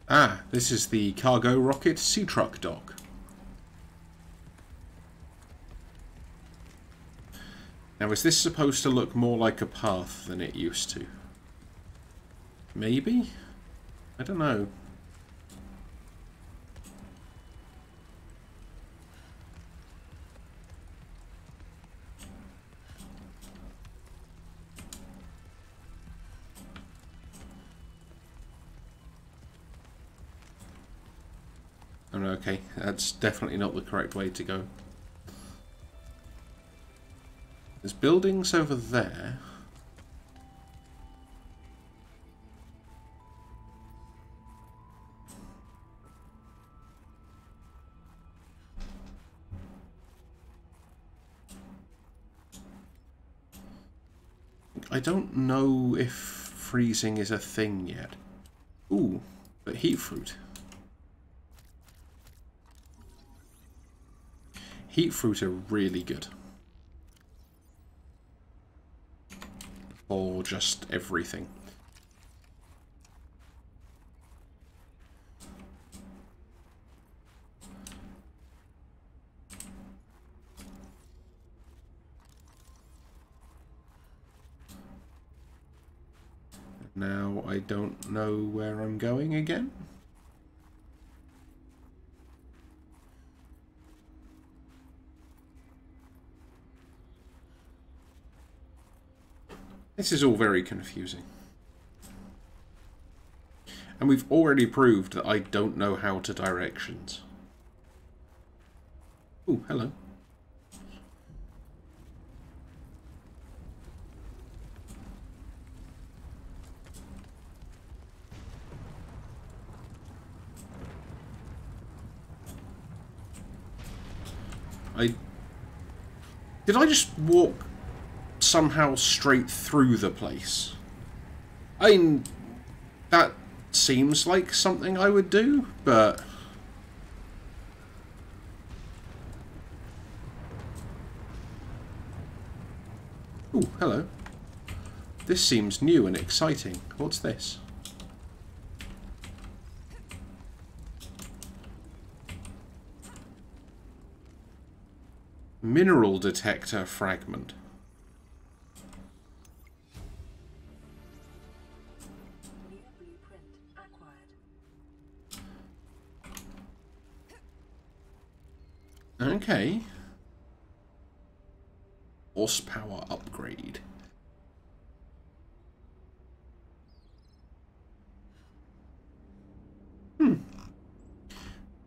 [SPEAKER 1] Ah, this is the cargo rocket sea truck dock. Now, is this supposed to look more like a path than it used to? Maybe? I don't know. Oh no, okay. That's definitely not the correct way to go. There's buildings over there. I don't know if freezing is a thing yet. Ooh, but heat fruit. Heat fruit are really good. Or just everything. Now I don't know where I'm going again. This is all very confusing. And we've already proved that I don't know how to directions. Oh, hello. Did I just walk somehow straight through the place? I mean, that seems like something I would do, but... Ooh, hello. This seems new and exciting. What's this? Mineral detector fragment.
[SPEAKER 2] New blueprint acquired.
[SPEAKER 1] Okay. Horsepower upgrade.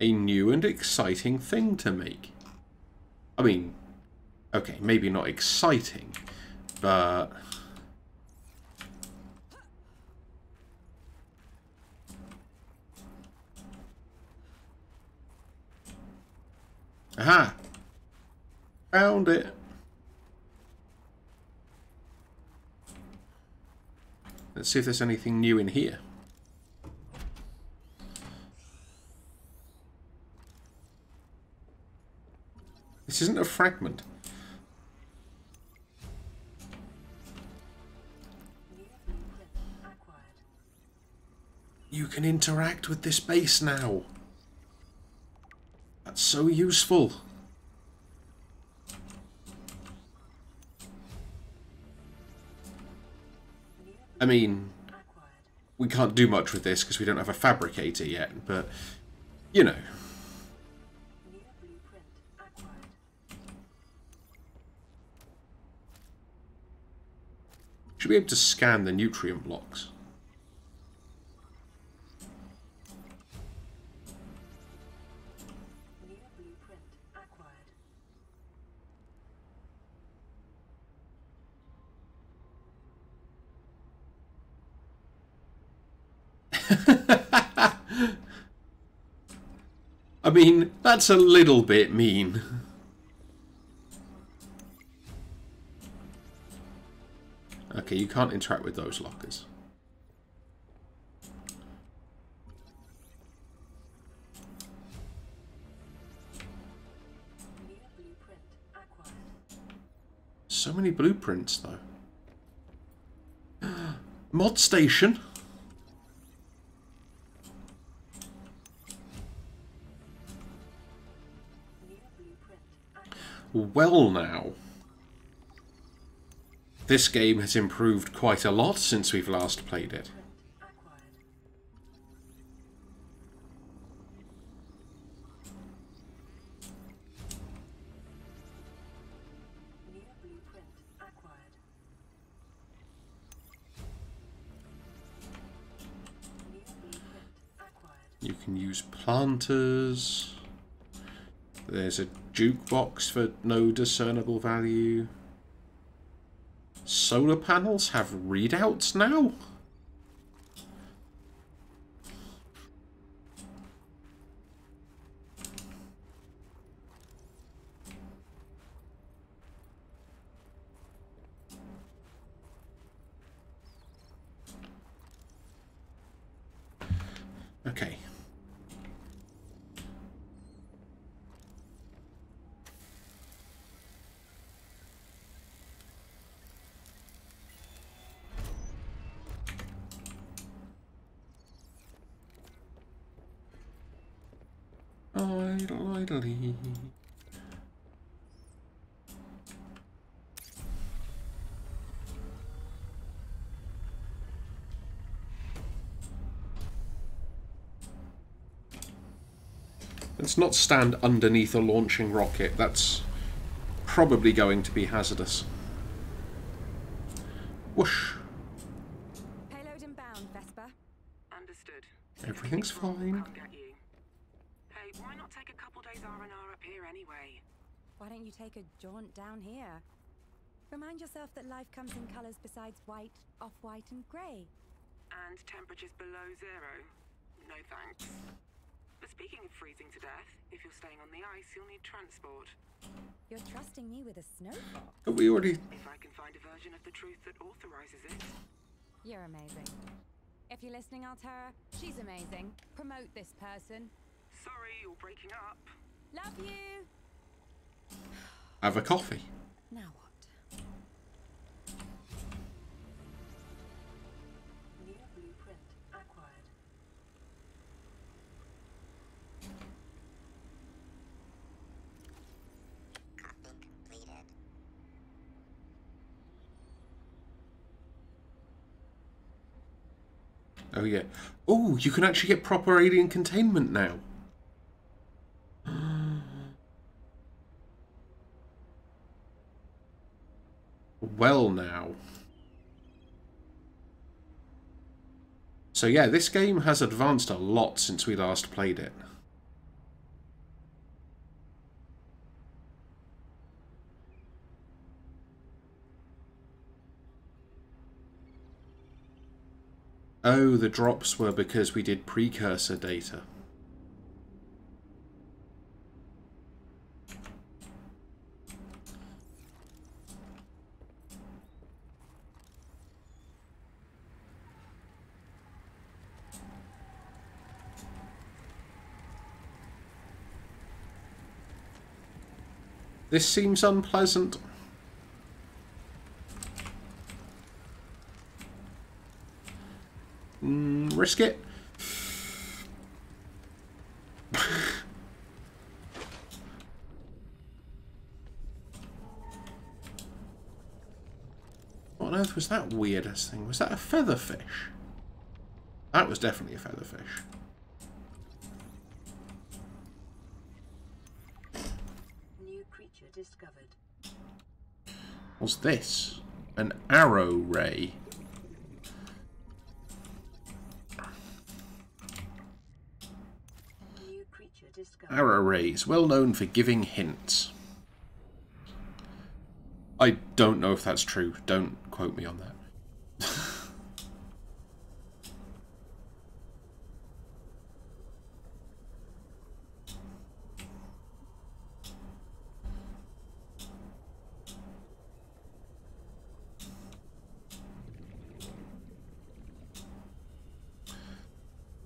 [SPEAKER 1] A new and exciting thing to make. I mean, okay, maybe not exciting, but... Aha! Found it! Let's see if there's anything new in here. This isn't a fragment.
[SPEAKER 2] New blueprint acquired.
[SPEAKER 1] You can interact with this base now. That's so useful. I mean,
[SPEAKER 2] Acquired.
[SPEAKER 1] we can't do much with this because we don't have a fabricator yet, but, you know.
[SPEAKER 2] New blueprint acquired.
[SPEAKER 1] Should be able to scan the nutrient blocks.
[SPEAKER 2] New blueprint acquired.
[SPEAKER 1] I mean, that's a little bit mean. Okay, you can't interact with those lockers.
[SPEAKER 2] New blueprint acquired.
[SPEAKER 1] So many blueprints, though. Mod station.
[SPEAKER 2] New blueprint acquired.
[SPEAKER 1] Well now. This game has improved quite a lot since we've last played it.
[SPEAKER 2] Acquired. New blueprint acquired. New blueprint acquired.
[SPEAKER 1] You can use planters. There's a jukebox for no discernible value. Solar panels have readouts now? Okay. Idle, idly. Let's not stand underneath a launching rocket. That's probably going to be hazardous. Whoosh.
[SPEAKER 3] Payload inbound, Vesper.
[SPEAKER 4] Understood.
[SPEAKER 1] Everything's fine.
[SPEAKER 4] Can't get you. Hey, why not take a couple days R&R up here anyway?
[SPEAKER 3] Why don't you take a jaunt down here? Remind yourself that life comes in colours besides white, off-white and grey.
[SPEAKER 4] And temperatures below zero? No thanks. But speaking of freezing to death, if you're staying on the ice, you'll need transport.
[SPEAKER 3] You're trusting me with a snowball?
[SPEAKER 1] We already...
[SPEAKER 4] If I can find a version of the truth that authorizes it.
[SPEAKER 3] You're amazing. If you're listening, Altera, she's amazing. Promote this person.
[SPEAKER 4] Sorry, you're breaking up.
[SPEAKER 3] Love you!
[SPEAKER 1] have a coffee.
[SPEAKER 3] Now what?
[SPEAKER 2] New blueprint acquired.
[SPEAKER 6] Copy completed.
[SPEAKER 1] Oh yeah. Oh, you can actually get proper alien containment now. Well now. So yeah, this game has advanced a lot since we last played it. Oh, the drops were because we did precursor data. This seems unpleasant. Risk it. What on earth was that weird-ass thing? Was that a featherfish? That was definitely a featherfish.
[SPEAKER 2] New creature discovered.
[SPEAKER 1] What's this? An arrow ray.
[SPEAKER 2] New creature discovered.
[SPEAKER 1] Arrow rays, well known for giving hints. I don't know if that's true. Don't quote me on that.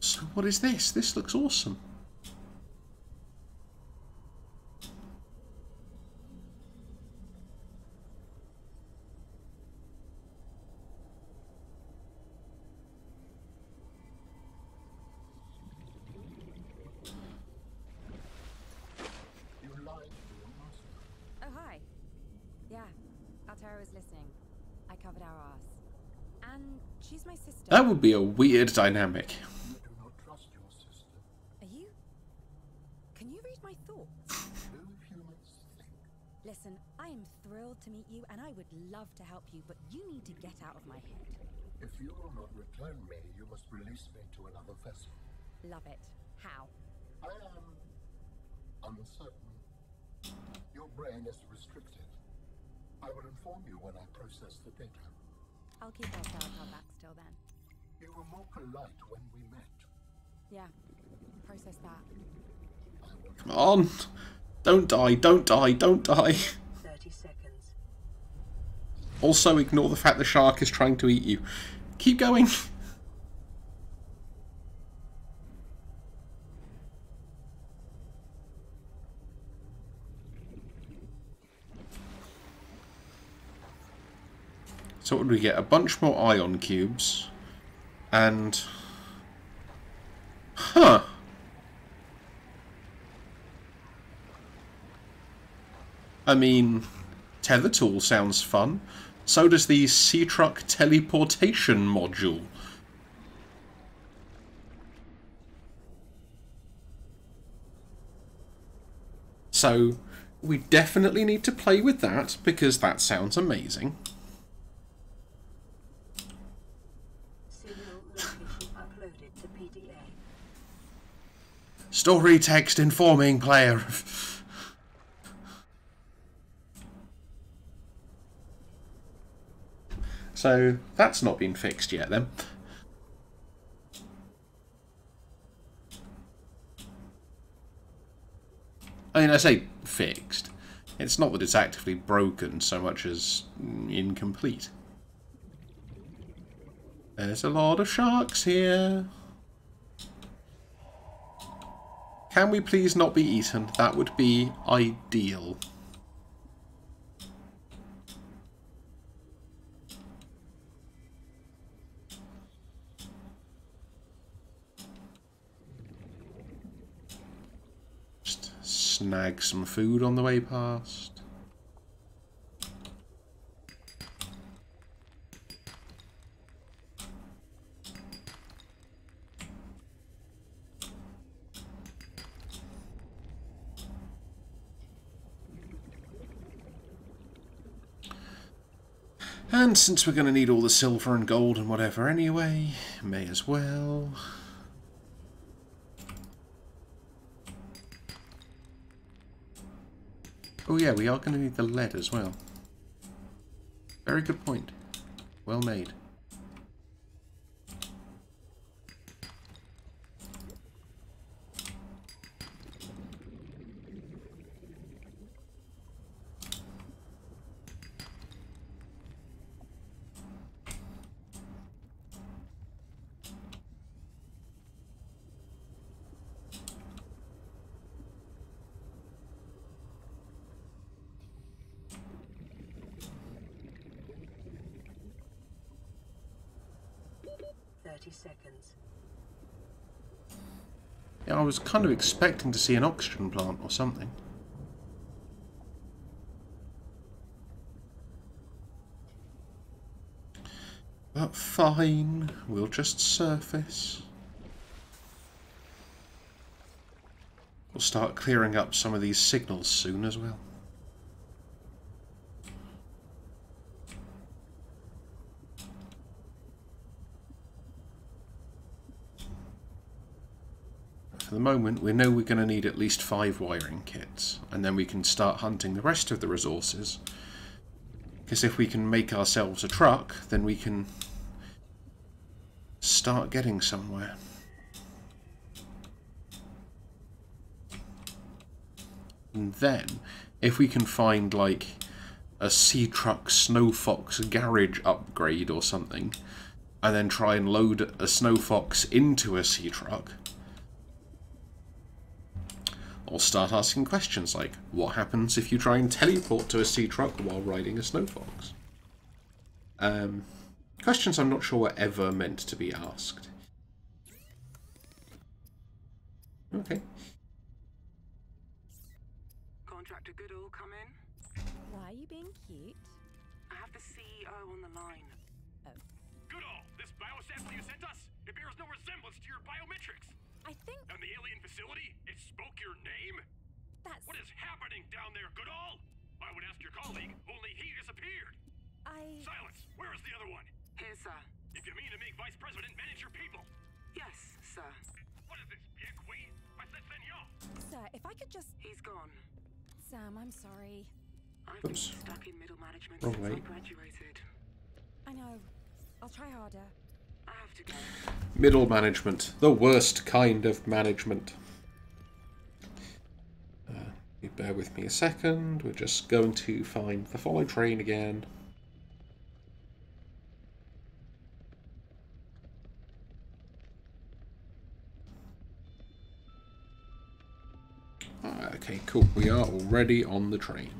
[SPEAKER 1] So what is this? This looks awesome.
[SPEAKER 5] You lied to your master.
[SPEAKER 3] Oh, hi. Yeah, Altera was listening. I covered our arse. And she's my sister.
[SPEAKER 1] That would be a weird dynamic.
[SPEAKER 5] You do not trust your sister.
[SPEAKER 3] Are you? Can you read my thoughts?
[SPEAKER 5] Do humans think?
[SPEAKER 3] Listen, I am thrilled to meet you, and I would love to help you, but you need to get out of my head.
[SPEAKER 5] If you will not return me, you must release me to another vessel.
[SPEAKER 3] Love it. How?
[SPEAKER 5] I am uncertain. Your brain is restricted. I will inform you when I process the data.
[SPEAKER 3] I'll keep Altera back till then.
[SPEAKER 5] You were more polite when we met.
[SPEAKER 3] Yeah, process that.
[SPEAKER 5] I will
[SPEAKER 1] Come on. Don't die, don't die, don't die.
[SPEAKER 2] 30 seconds.
[SPEAKER 1] Also ignore the fact the shark is trying to eat you. Keep going. So what did we get? A bunch more ion cubes. And... Huh. I mean, tether tool sounds fun. So does the sea truck teleportation module. So we definitely need to play with that because that sounds amazing.
[SPEAKER 2] Signal location uploaded to PDA.
[SPEAKER 1] Story text informing player. So that's not been fixed yet then. I mean, I say fixed. It's not that it's actively broken so much as incomplete. There's a lot of sharks here. Can we please not be eaten? That would be ideal. Just snag some food on the way past. And since we're going to need all the silver and gold and whatever anyway, may as well. Oh yeah, we are going to need the lead as well. Very good point. Well made.
[SPEAKER 2] Seconds.
[SPEAKER 1] Yeah, I was kind of expecting to see an oxygen plant or something. But fine, we'll just surface. We'll start clearing up some of these signals soon as well. For the moment, we know we're going to need at least 5 wiring kits, and then we can start hunting the rest of the resources. Because if we can make ourselves a truck, then we can start getting somewhere. And then, if we can find, like, a Sea Truck Snow Fox garage upgrade or something, and then try and load a Snow Fox into a Sea Truck, I'll start asking questions like, what happens if you try and teleport to a Sea Truck while riding a Snow Fox? Questions I'm not sure were ever meant to be asked. Okay.
[SPEAKER 4] Contractor Goodall, come in.
[SPEAKER 3] Why are you being cute?
[SPEAKER 4] I have the CEO on the line.
[SPEAKER 7] Goodall, this biosample you sent us, it bears no resemblance to your biometrics.
[SPEAKER 3] I think
[SPEAKER 7] And the alien facility, it spoke your name?
[SPEAKER 3] that's...
[SPEAKER 7] What is happening down there, Goodall? I would ask your colleague, only he disappeared. Silence! Where is the other one?
[SPEAKER 4] Here, sir.
[SPEAKER 7] If you mean to make Vice President manage your people.
[SPEAKER 4] Yes, sir.
[SPEAKER 7] What is this, bien qui? I said senor.
[SPEAKER 3] Sir, if I could just...
[SPEAKER 4] He's gone.
[SPEAKER 3] Sam, I'm sorry.
[SPEAKER 4] I've been
[SPEAKER 1] Oops.
[SPEAKER 4] stuck in middle management
[SPEAKER 1] Wrong
[SPEAKER 4] since I
[SPEAKER 1] way.
[SPEAKER 4] graduated.
[SPEAKER 3] I know. I'll try harder.
[SPEAKER 4] I have to go.
[SPEAKER 1] Middle management. The worst kind of management. You bear with me a second. We're just going to find the follow train again. Okay, cool. We are already on the train.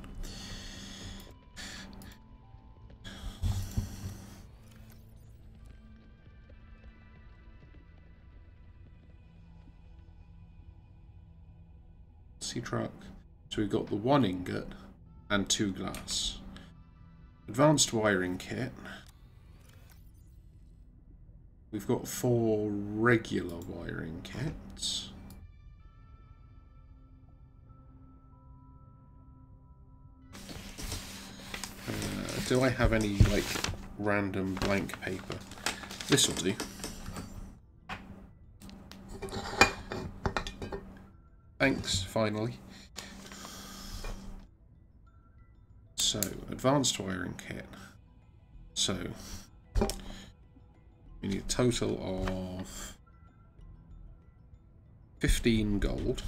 [SPEAKER 1] Sea truck. So we've got the 1 ingot and 2 glass. Advanced wiring kit. We've got 4 regular wiring kits. Do I have any, like, random blank paper? This'll do. Thanks, finally. So, advanced wiring kit. So, we need a total of 15 gold.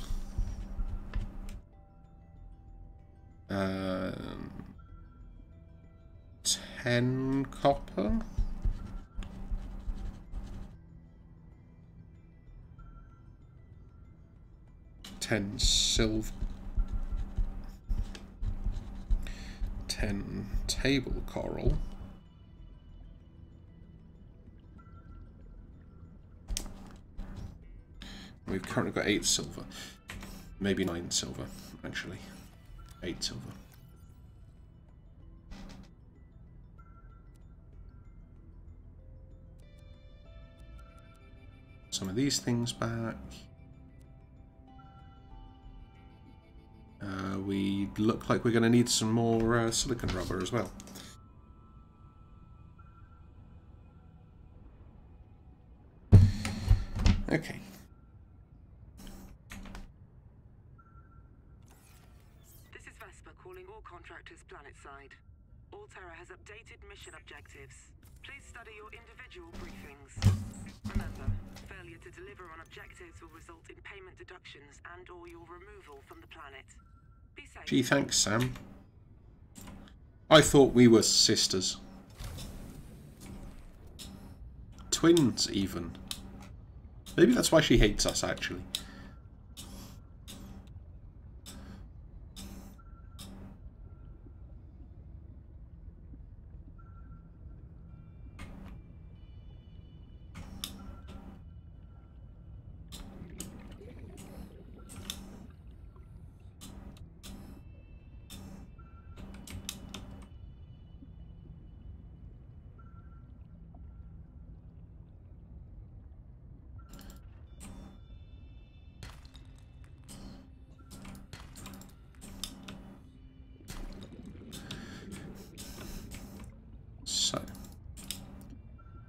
[SPEAKER 1] 10 copper. 10 silver. 10 table coral. We've currently got 8 silver. Maybe 9 silver, actually. 8 silver. Some of these things back. We look like we're going to need some more silicon rubber as well. Okay.
[SPEAKER 4] This is Vesper calling all contractors planetside. Alterra has updated mission objectives. Please study your individual briefings. Remember, failure to deliver on objectives will result in payment deductions and/or your removal from the planet. Be safe.
[SPEAKER 1] Gee, thanks, Sam. I thought we were sisters. Twins, even. Maybe that's why she hates us, actually.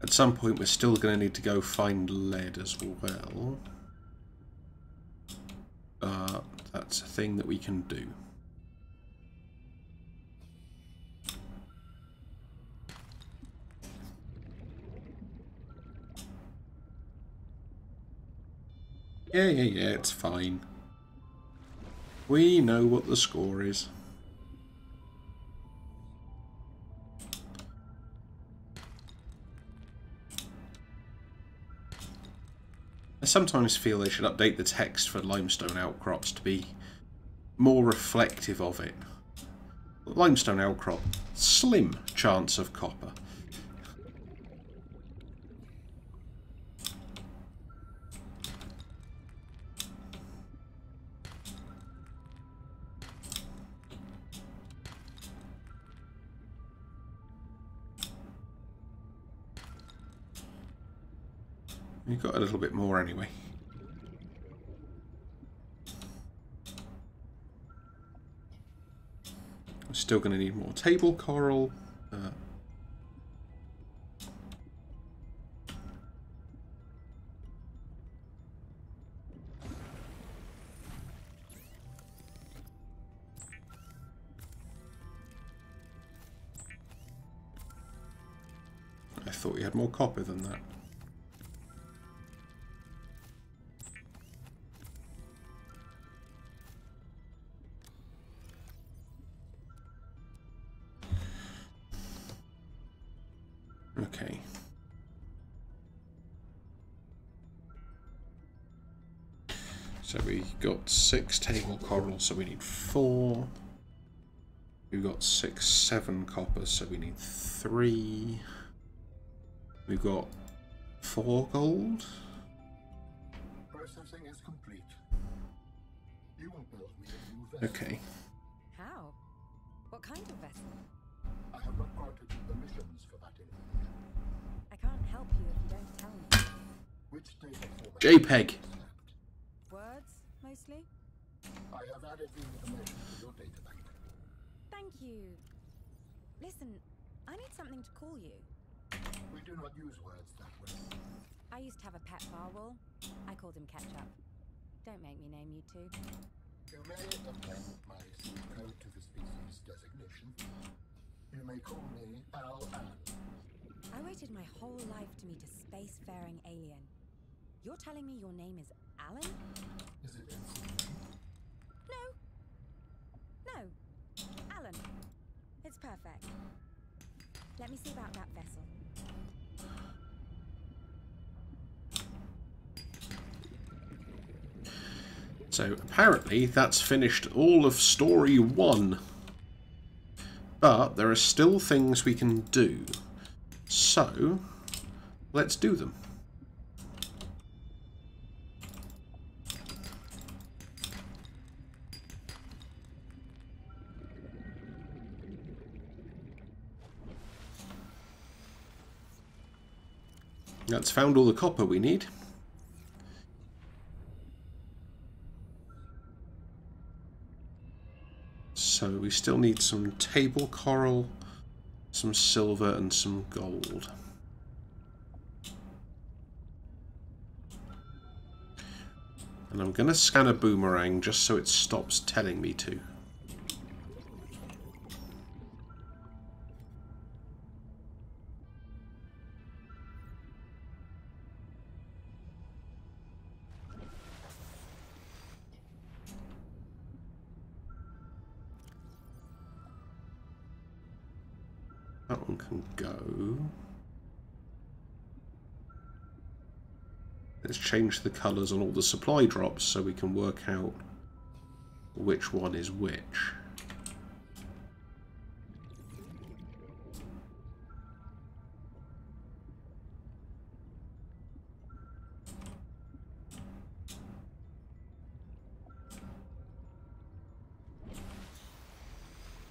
[SPEAKER 1] At some point we're still going to need to go find lead as well. That's a thing that we can do. Yeah, it's fine. We know what the score is. I sometimes feel they should update the text for limestone outcrops to be more reflective of it. Limestone outcrop, slim chance of copper. We've got a little bit more anyway. We're still going to need more table coral. I thought we had more copper than that. Okay. So we got 6 table coral, so we need 4. We've got 7 copper, so we need 3. We've got 4 gold.
[SPEAKER 5] Processing is complete. You will build me a new vessel.
[SPEAKER 1] Okay.
[SPEAKER 3] How? kind of vessel?
[SPEAKER 5] I have not granted you permissions for that information.
[SPEAKER 3] I can't help you if you don't tell me.
[SPEAKER 5] Which data format?
[SPEAKER 1] JPEG.
[SPEAKER 3] Words, mostly?
[SPEAKER 5] I have added the information to your data bank.
[SPEAKER 3] Thank you. Listen, I need something to call you.
[SPEAKER 5] We do not use words that way.
[SPEAKER 3] I used to have a pet narwhal. I called him Ketchup. Don't make me name you two.
[SPEAKER 5] You may amend my seed code to the species designation. You may call me Al-An.
[SPEAKER 3] I waited my whole life to meet a spacefaring alien. You're telling me your name is Alan?
[SPEAKER 5] Is it information?
[SPEAKER 3] No. No. Alan. It's perfect. Let me see about that vessel.
[SPEAKER 1] So apparently that's finished all of story 1. But there are still things we can do. So let's do them. That's found all the copper we need. So we still need some table coral, some silver and some gold. And I'm going to scan a boomerang just so it stops telling me to. That one can go. Let's change the colours on all the supply drops so we can work out which one is which.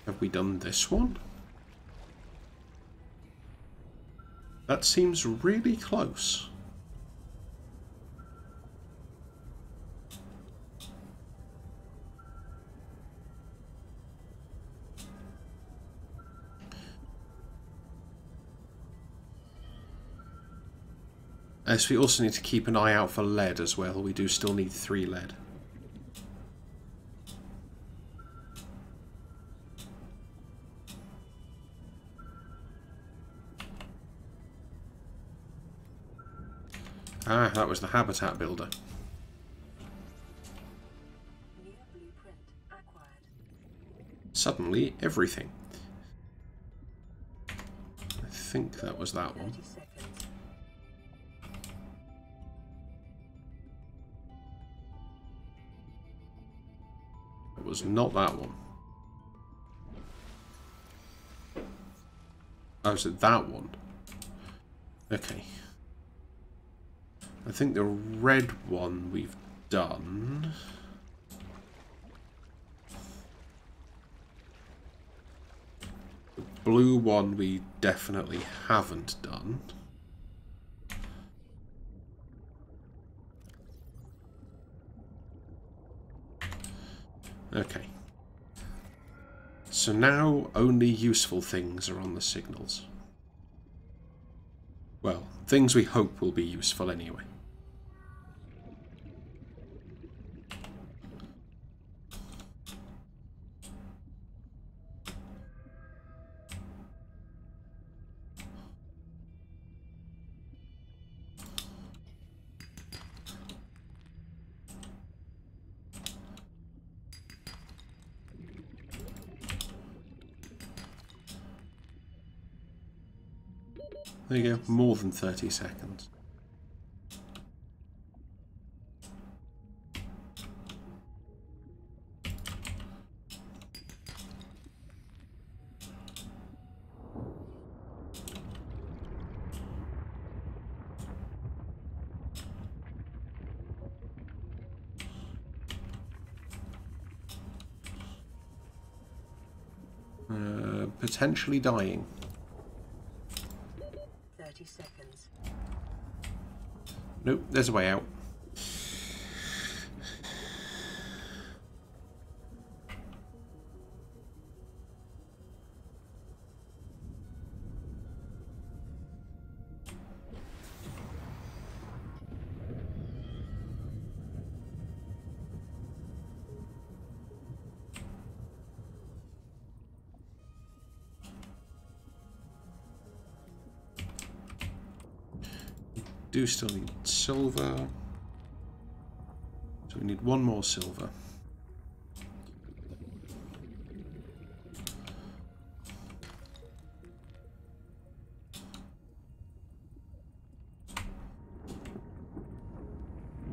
[SPEAKER 1] Have we done this one? That seems really close. Yes, we also need to keep an eye out for lead as well. We do still need 3 lead. Ah, that was the habitat builder.
[SPEAKER 2] New blueprint acquired.
[SPEAKER 1] Suddenly, everything. I think that was that one.
[SPEAKER 2] 30 seconds.
[SPEAKER 1] It was not that one. Oh, was it that one? Okay. I think the red one we've done. The blue one we definitely haven't done. Okay. So now only useful things are on the signals. Well, things we hope will be useful anyway. There you go, more than 30 seconds. potentially dying.
[SPEAKER 2] 30 seconds.
[SPEAKER 1] Nope, there's a way out. Do still need silver, so we need one more silver.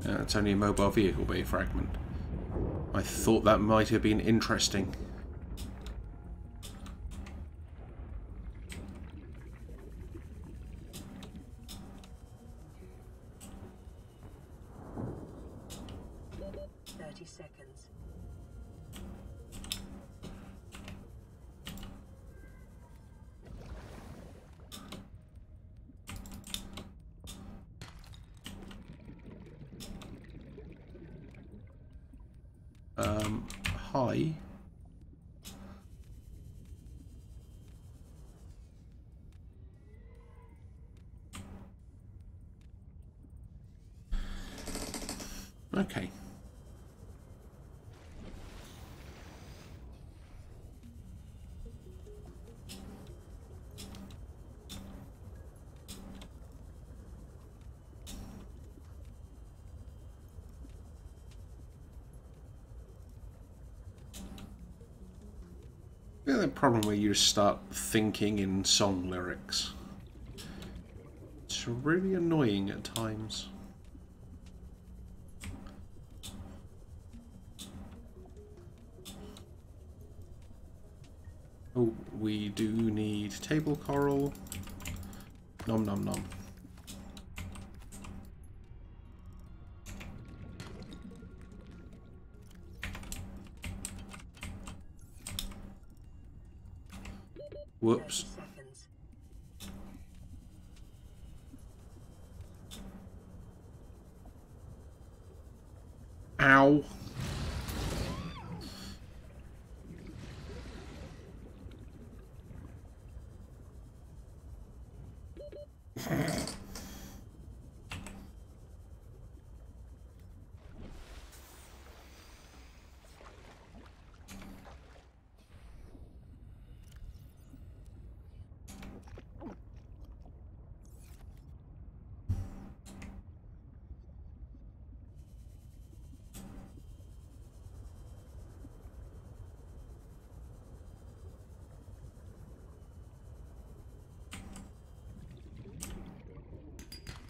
[SPEAKER 1] It's only a mobile vehicle bay fragment. I thought that might have been interesting.
[SPEAKER 2] Seconds.
[SPEAKER 1] Hi. Okay. Yeah, the problem where you just start thinking in song lyrics. It's really annoying at times. Oh, we do need table coral. Nom nom nom. Whoops. Ow.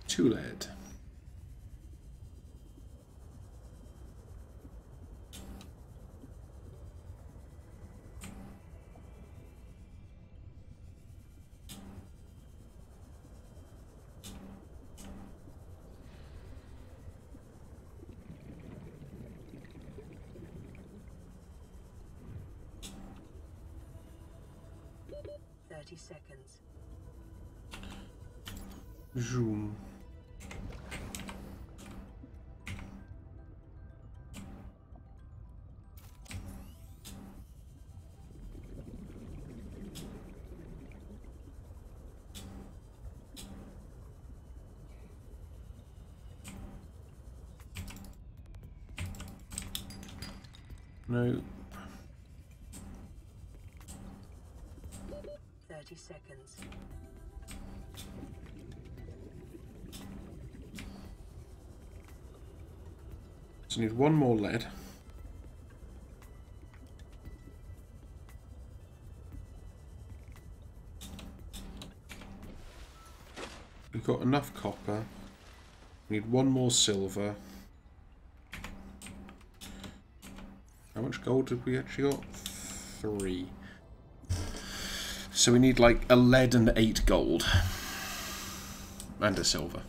[SPEAKER 1] Two lead.
[SPEAKER 2] Seconds.
[SPEAKER 1] Zoom. No.
[SPEAKER 2] 30 seconds.
[SPEAKER 1] So I need one more lead. We've got enough copper. We need one more silver. How much gold did we actually got? 3. So we need like a lead and 8 gold. And a silver.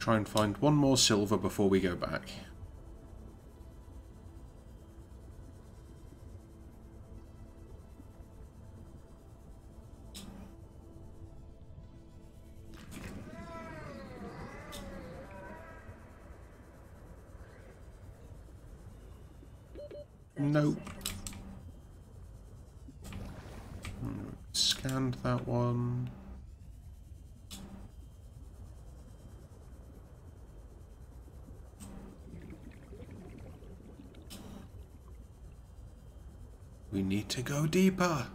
[SPEAKER 1] try and find one more silver before we go back. Nope. Scanned that one. We need to go deeper.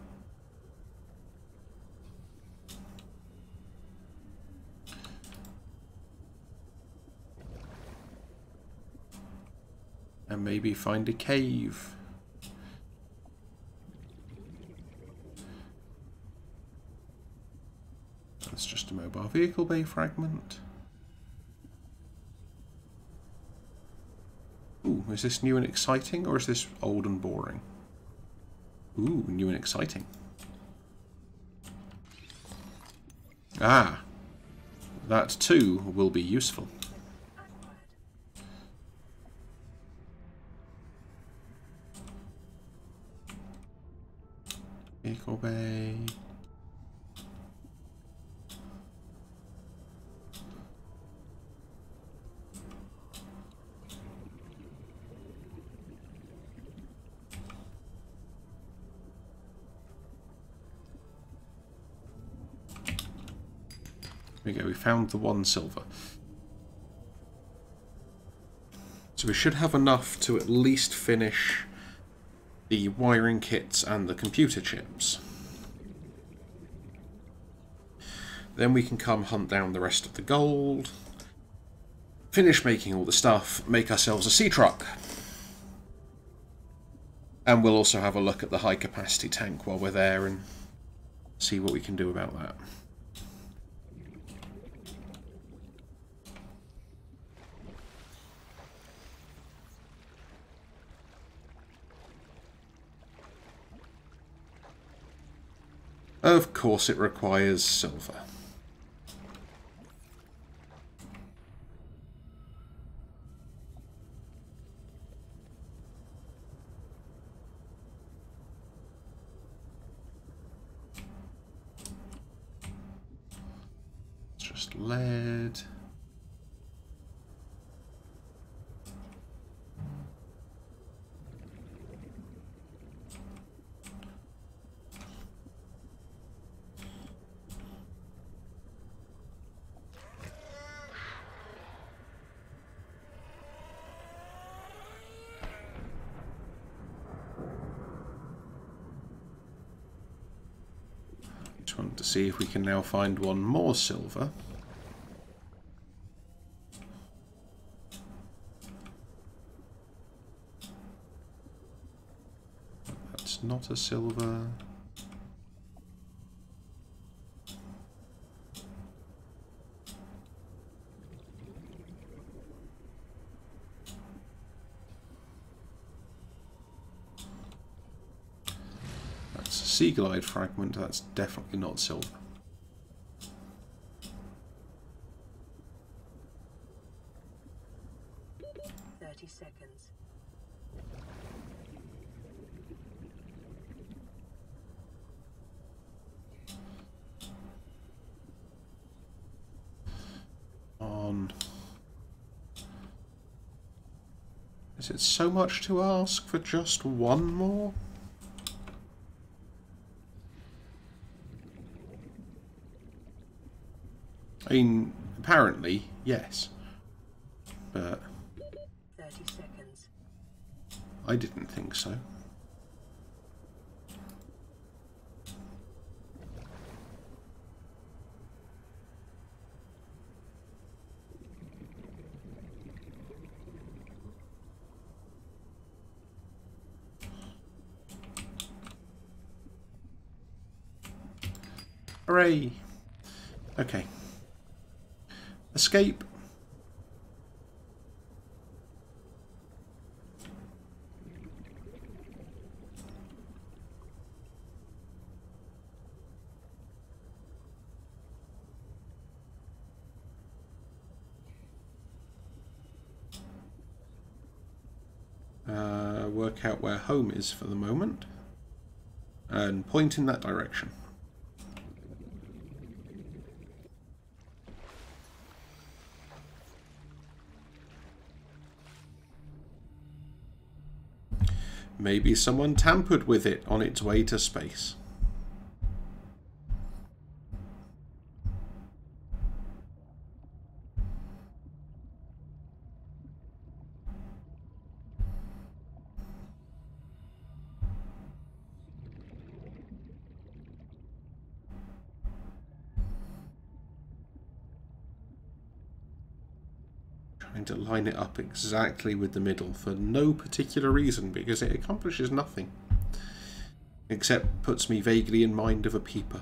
[SPEAKER 1] And maybe find a cave. That's just a mobile vehicle bay fragment. Ooh, is this new and exciting, or is this old and boring? Ooh, new and exciting. Ah, that too will be useful. Vehicle bay. There we go, we found the 1 silver. So we should have enough to at least finish the wiring kits and the computer chips. Then we can come hunt down the rest of the gold, finish making all the stuff, make ourselves a sea truck. And we'll also have a look at the high capacity tank while we're there and see what we can do about that. Of course it requires silver. It's just lead. Just want to see if we can now find one more silver. That's not a silver. Sea glide fragment, that's definitely not silver.
[SPEAKER 2] Seconds.
[SPEAKER 1] On. Is it so much to ask for just one more? I mean, apparently, yes. But
[SPEAKER 2] 30 seconds.
[SPEAKER 1] I didn't think so. Hooray! Okay. Escape. work out where home is for the moment and point in that direction. Maybe someone tampered with it on its way to space. Trying to line it up exactly with the middle for no particular reason, because it accomplishes nothing except puts me vaguely in mind of a peeper.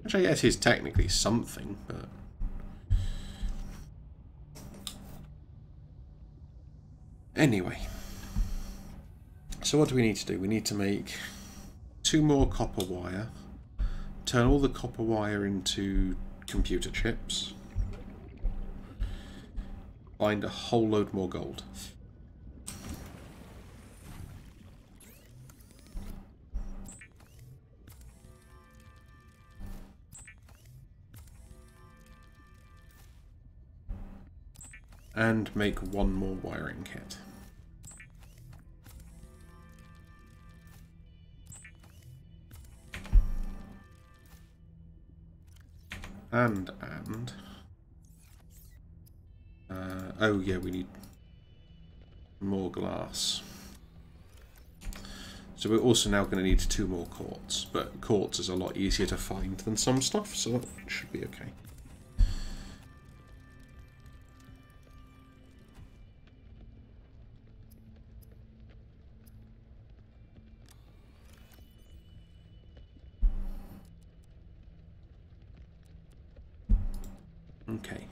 [SPEAKER 1] Which I guess is technically something, but anyway. So what do we need to do? We need to make 2 more copper wire, turn all the copper wire into computer chips, find a whole load more gold. And make 1 more wiring kit. Oh yeah, we need more glass. So we're also now going to need 2 more quartz, but quartz is a lot easier to find than some stuff, so that should be okay. Okay.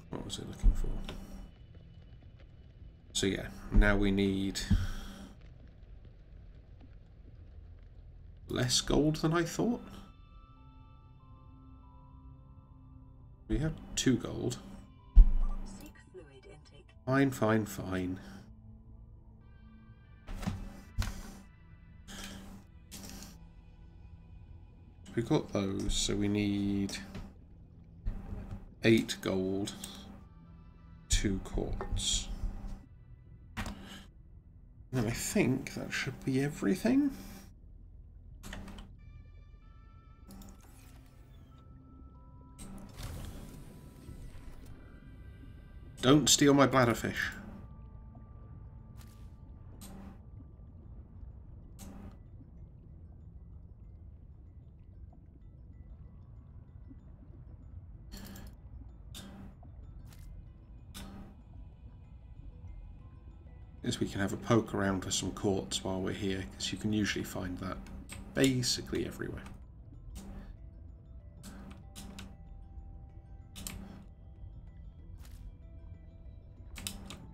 [SPEAKER 1] What was it looking for? So yeah, now we need less gold than I thought. We have 2 gold. Fine, fine, fine. We got those, so we need 8 gold, 2 quartz. And I think that should be everything. Don't steal my bladderfish. We can have a poke around for some quartz while we're here, because you can usually find that basically everywhere.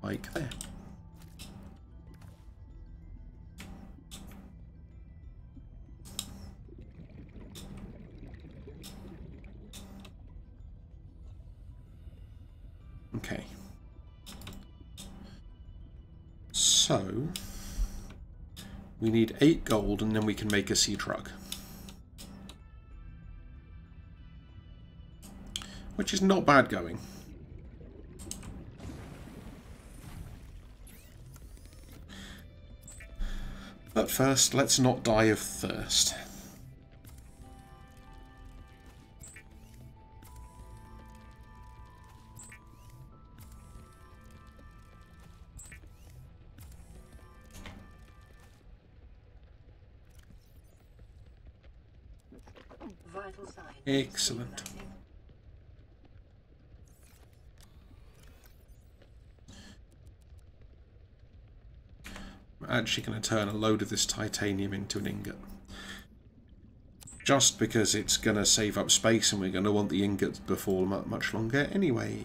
[SPEAKER 1] Like there. Okay. So, we need 8 gold and then we can make a sea truck. Which is not bad going. But first, let's not die of thirst. Excellent. I'm actually going to turn a load of this titanium into an ingot. Just because it's going to save up space and we're going to want the ingots before much longer anyway.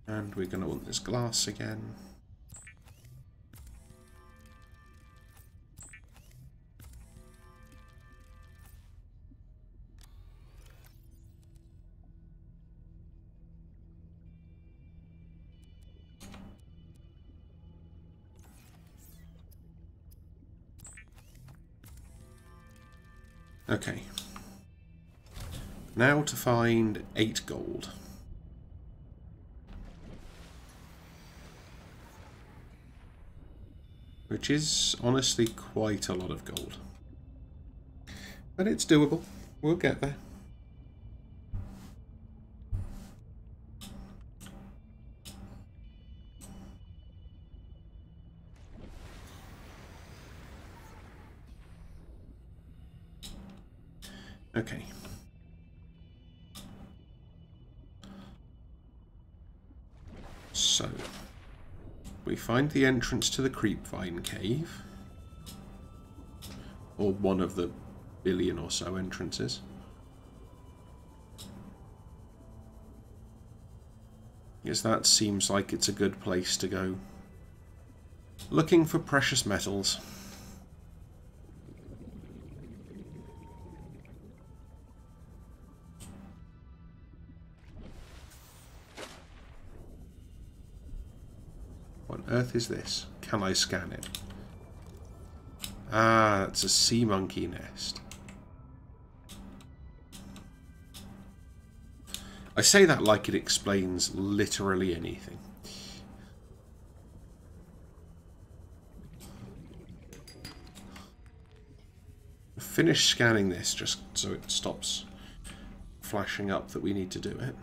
[SPEAKER 1] And we're going to want this glass again. Okay. Now to find 8 gold. Which is honestly quite a lot of gold. But it's doable. We'll get there. Okay. So, we find the entrance to the Creepvine Cave. Or one of the billion or so entrances. Yes, that seems like it's a good place to go. Looking for precious metals. What on earth is this? Can I scan it? Ah, that's a sea monkey nest. I say that like it explains literally anything. Finish scanning this just so it stops flashing up that we need to do it.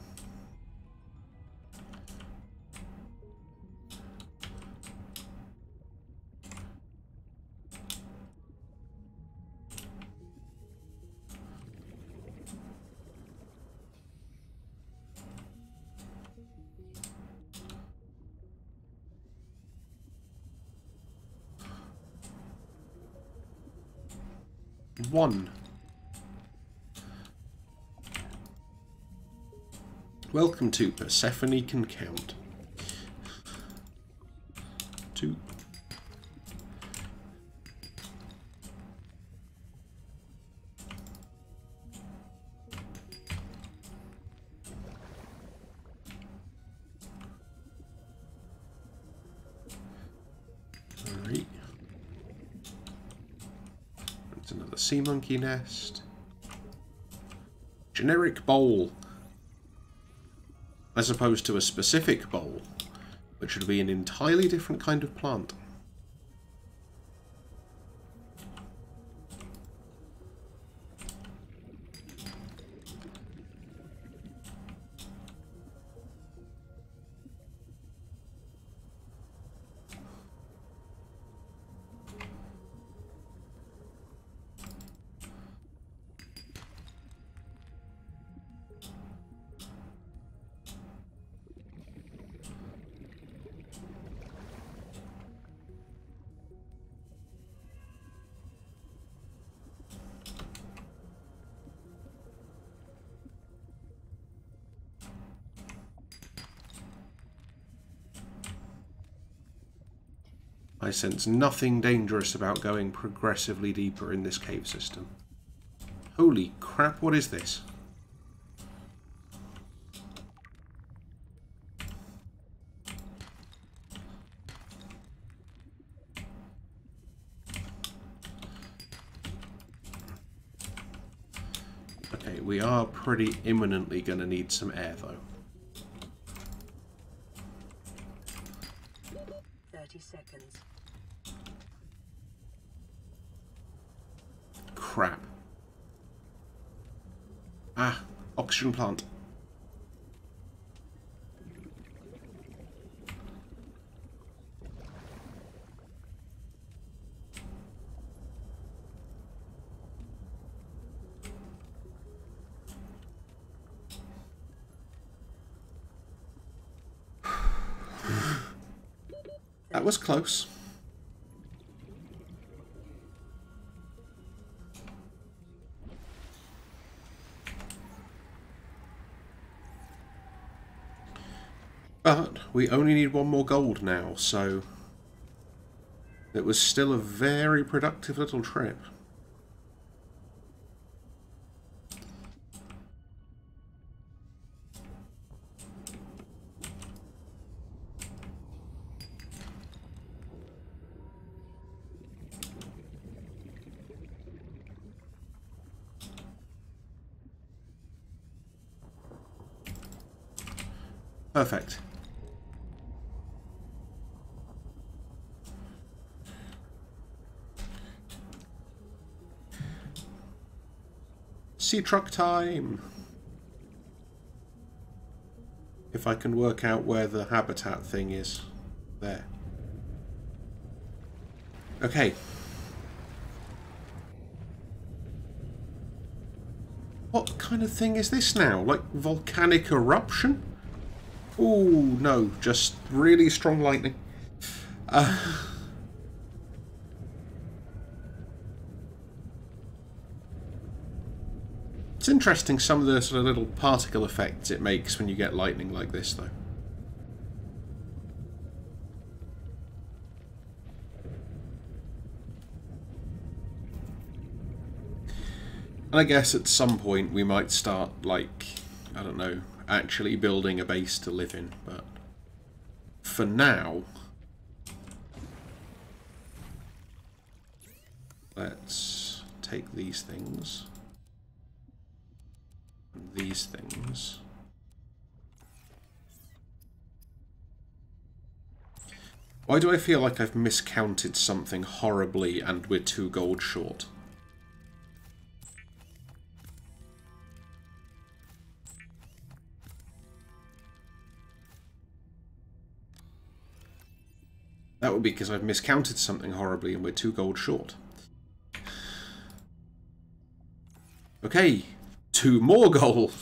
[SPEAKER 1] One. Welcome to Persephone Can Count. 2. Another sea monkey nest. Generic bowl. As opposed to a specific bowl, which would be an entirely different kind of plant. I sense nothing dangerous about going progressively deeper in this cave system. Holy crap, what is this? Okay, we are pretty imminently going to need some air though.
[SPEAKER 2] 30 seconds.
[SPEAKER 1] Crap. Ah, oxygen plant. That was close. But we only need 1 more gold now, so it was still a very productive little trip. Perfect. Sea truck time! If I can work out where the habitat thing is. There. Okay. What kind of thing is this now? Like volcanic eruption? Ooh, no. Just really strong lightning. It's interesting some of the sort of little particle effects it makes when you get lightning like this, though. And I guess at some point we might start, like, I don't know, actually building a base to live in, but for now, let's take these things. These things. Why do I feel like I've miscounted something horribly and we're 2 gold short? That would be because I've miscounted something horribly and we're 2 gold short. Okay. 2 more gold!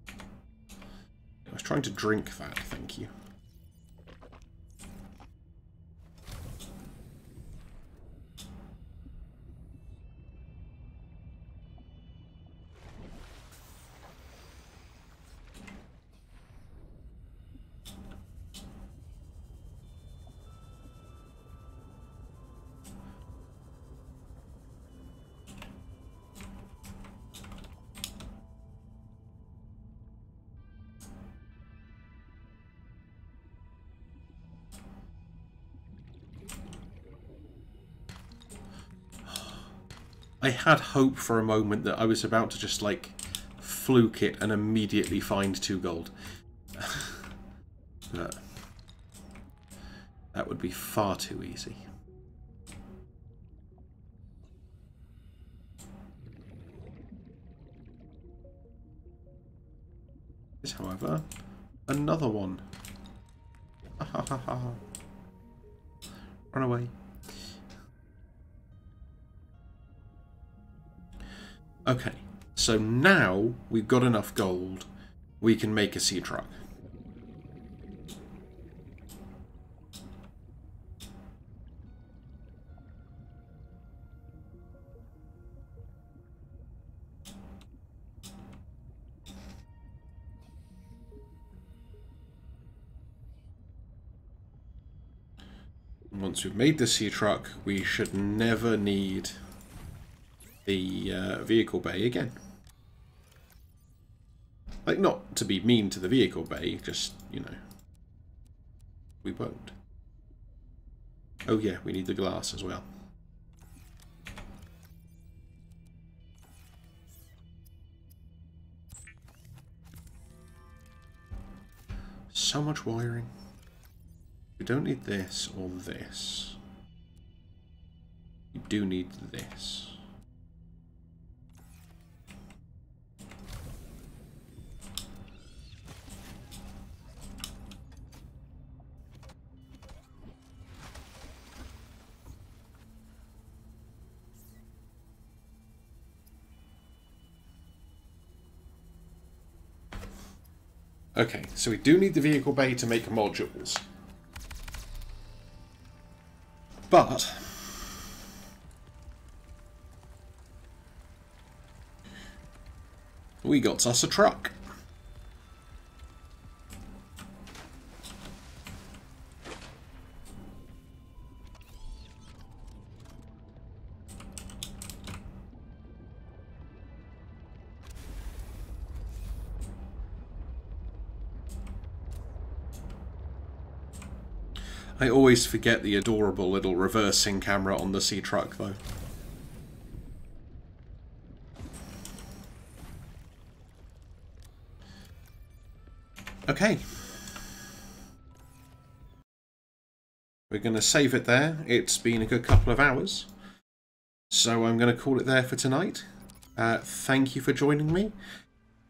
[SPEAKER 1] I was trying to drink that, thank you. I had hope for a moment that I was about to just, like, fluke it and immediately find 2 gold. But that would be far too easy. Is, however, another one. Ha ha ha. Run away. Okay, so now we've got enough gold, we can make a sea truck. Once we've made the sea truck, we should never need the vehicle bay again. Like, not to be mean to the vehicle bay, just, you know, we won't. Oh yeah, we need the glass as well. So much wiring. We don't need this or this. You do need this. Okay, so we do need the vehicle bay to make modules. But we got us a truck. I always forget the adorable little reversing camera on the sea truck, though. Okay. We're going to save it there. It's been a good couple of hours. So I'm going to call it there for tonight. Thank you for joining me.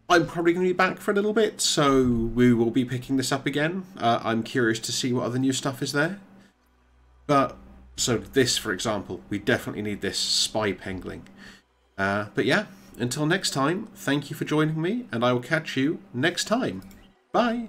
[SPEAKER 1] I'm probably going to be back for a little bit, so we will be picking this up again. I'm curious to see what other new stuff is there. But, so this, for example, we definitely need this spy pengling. But yeah, until next time, thank you for joining me, and I will catch you next time. Bye!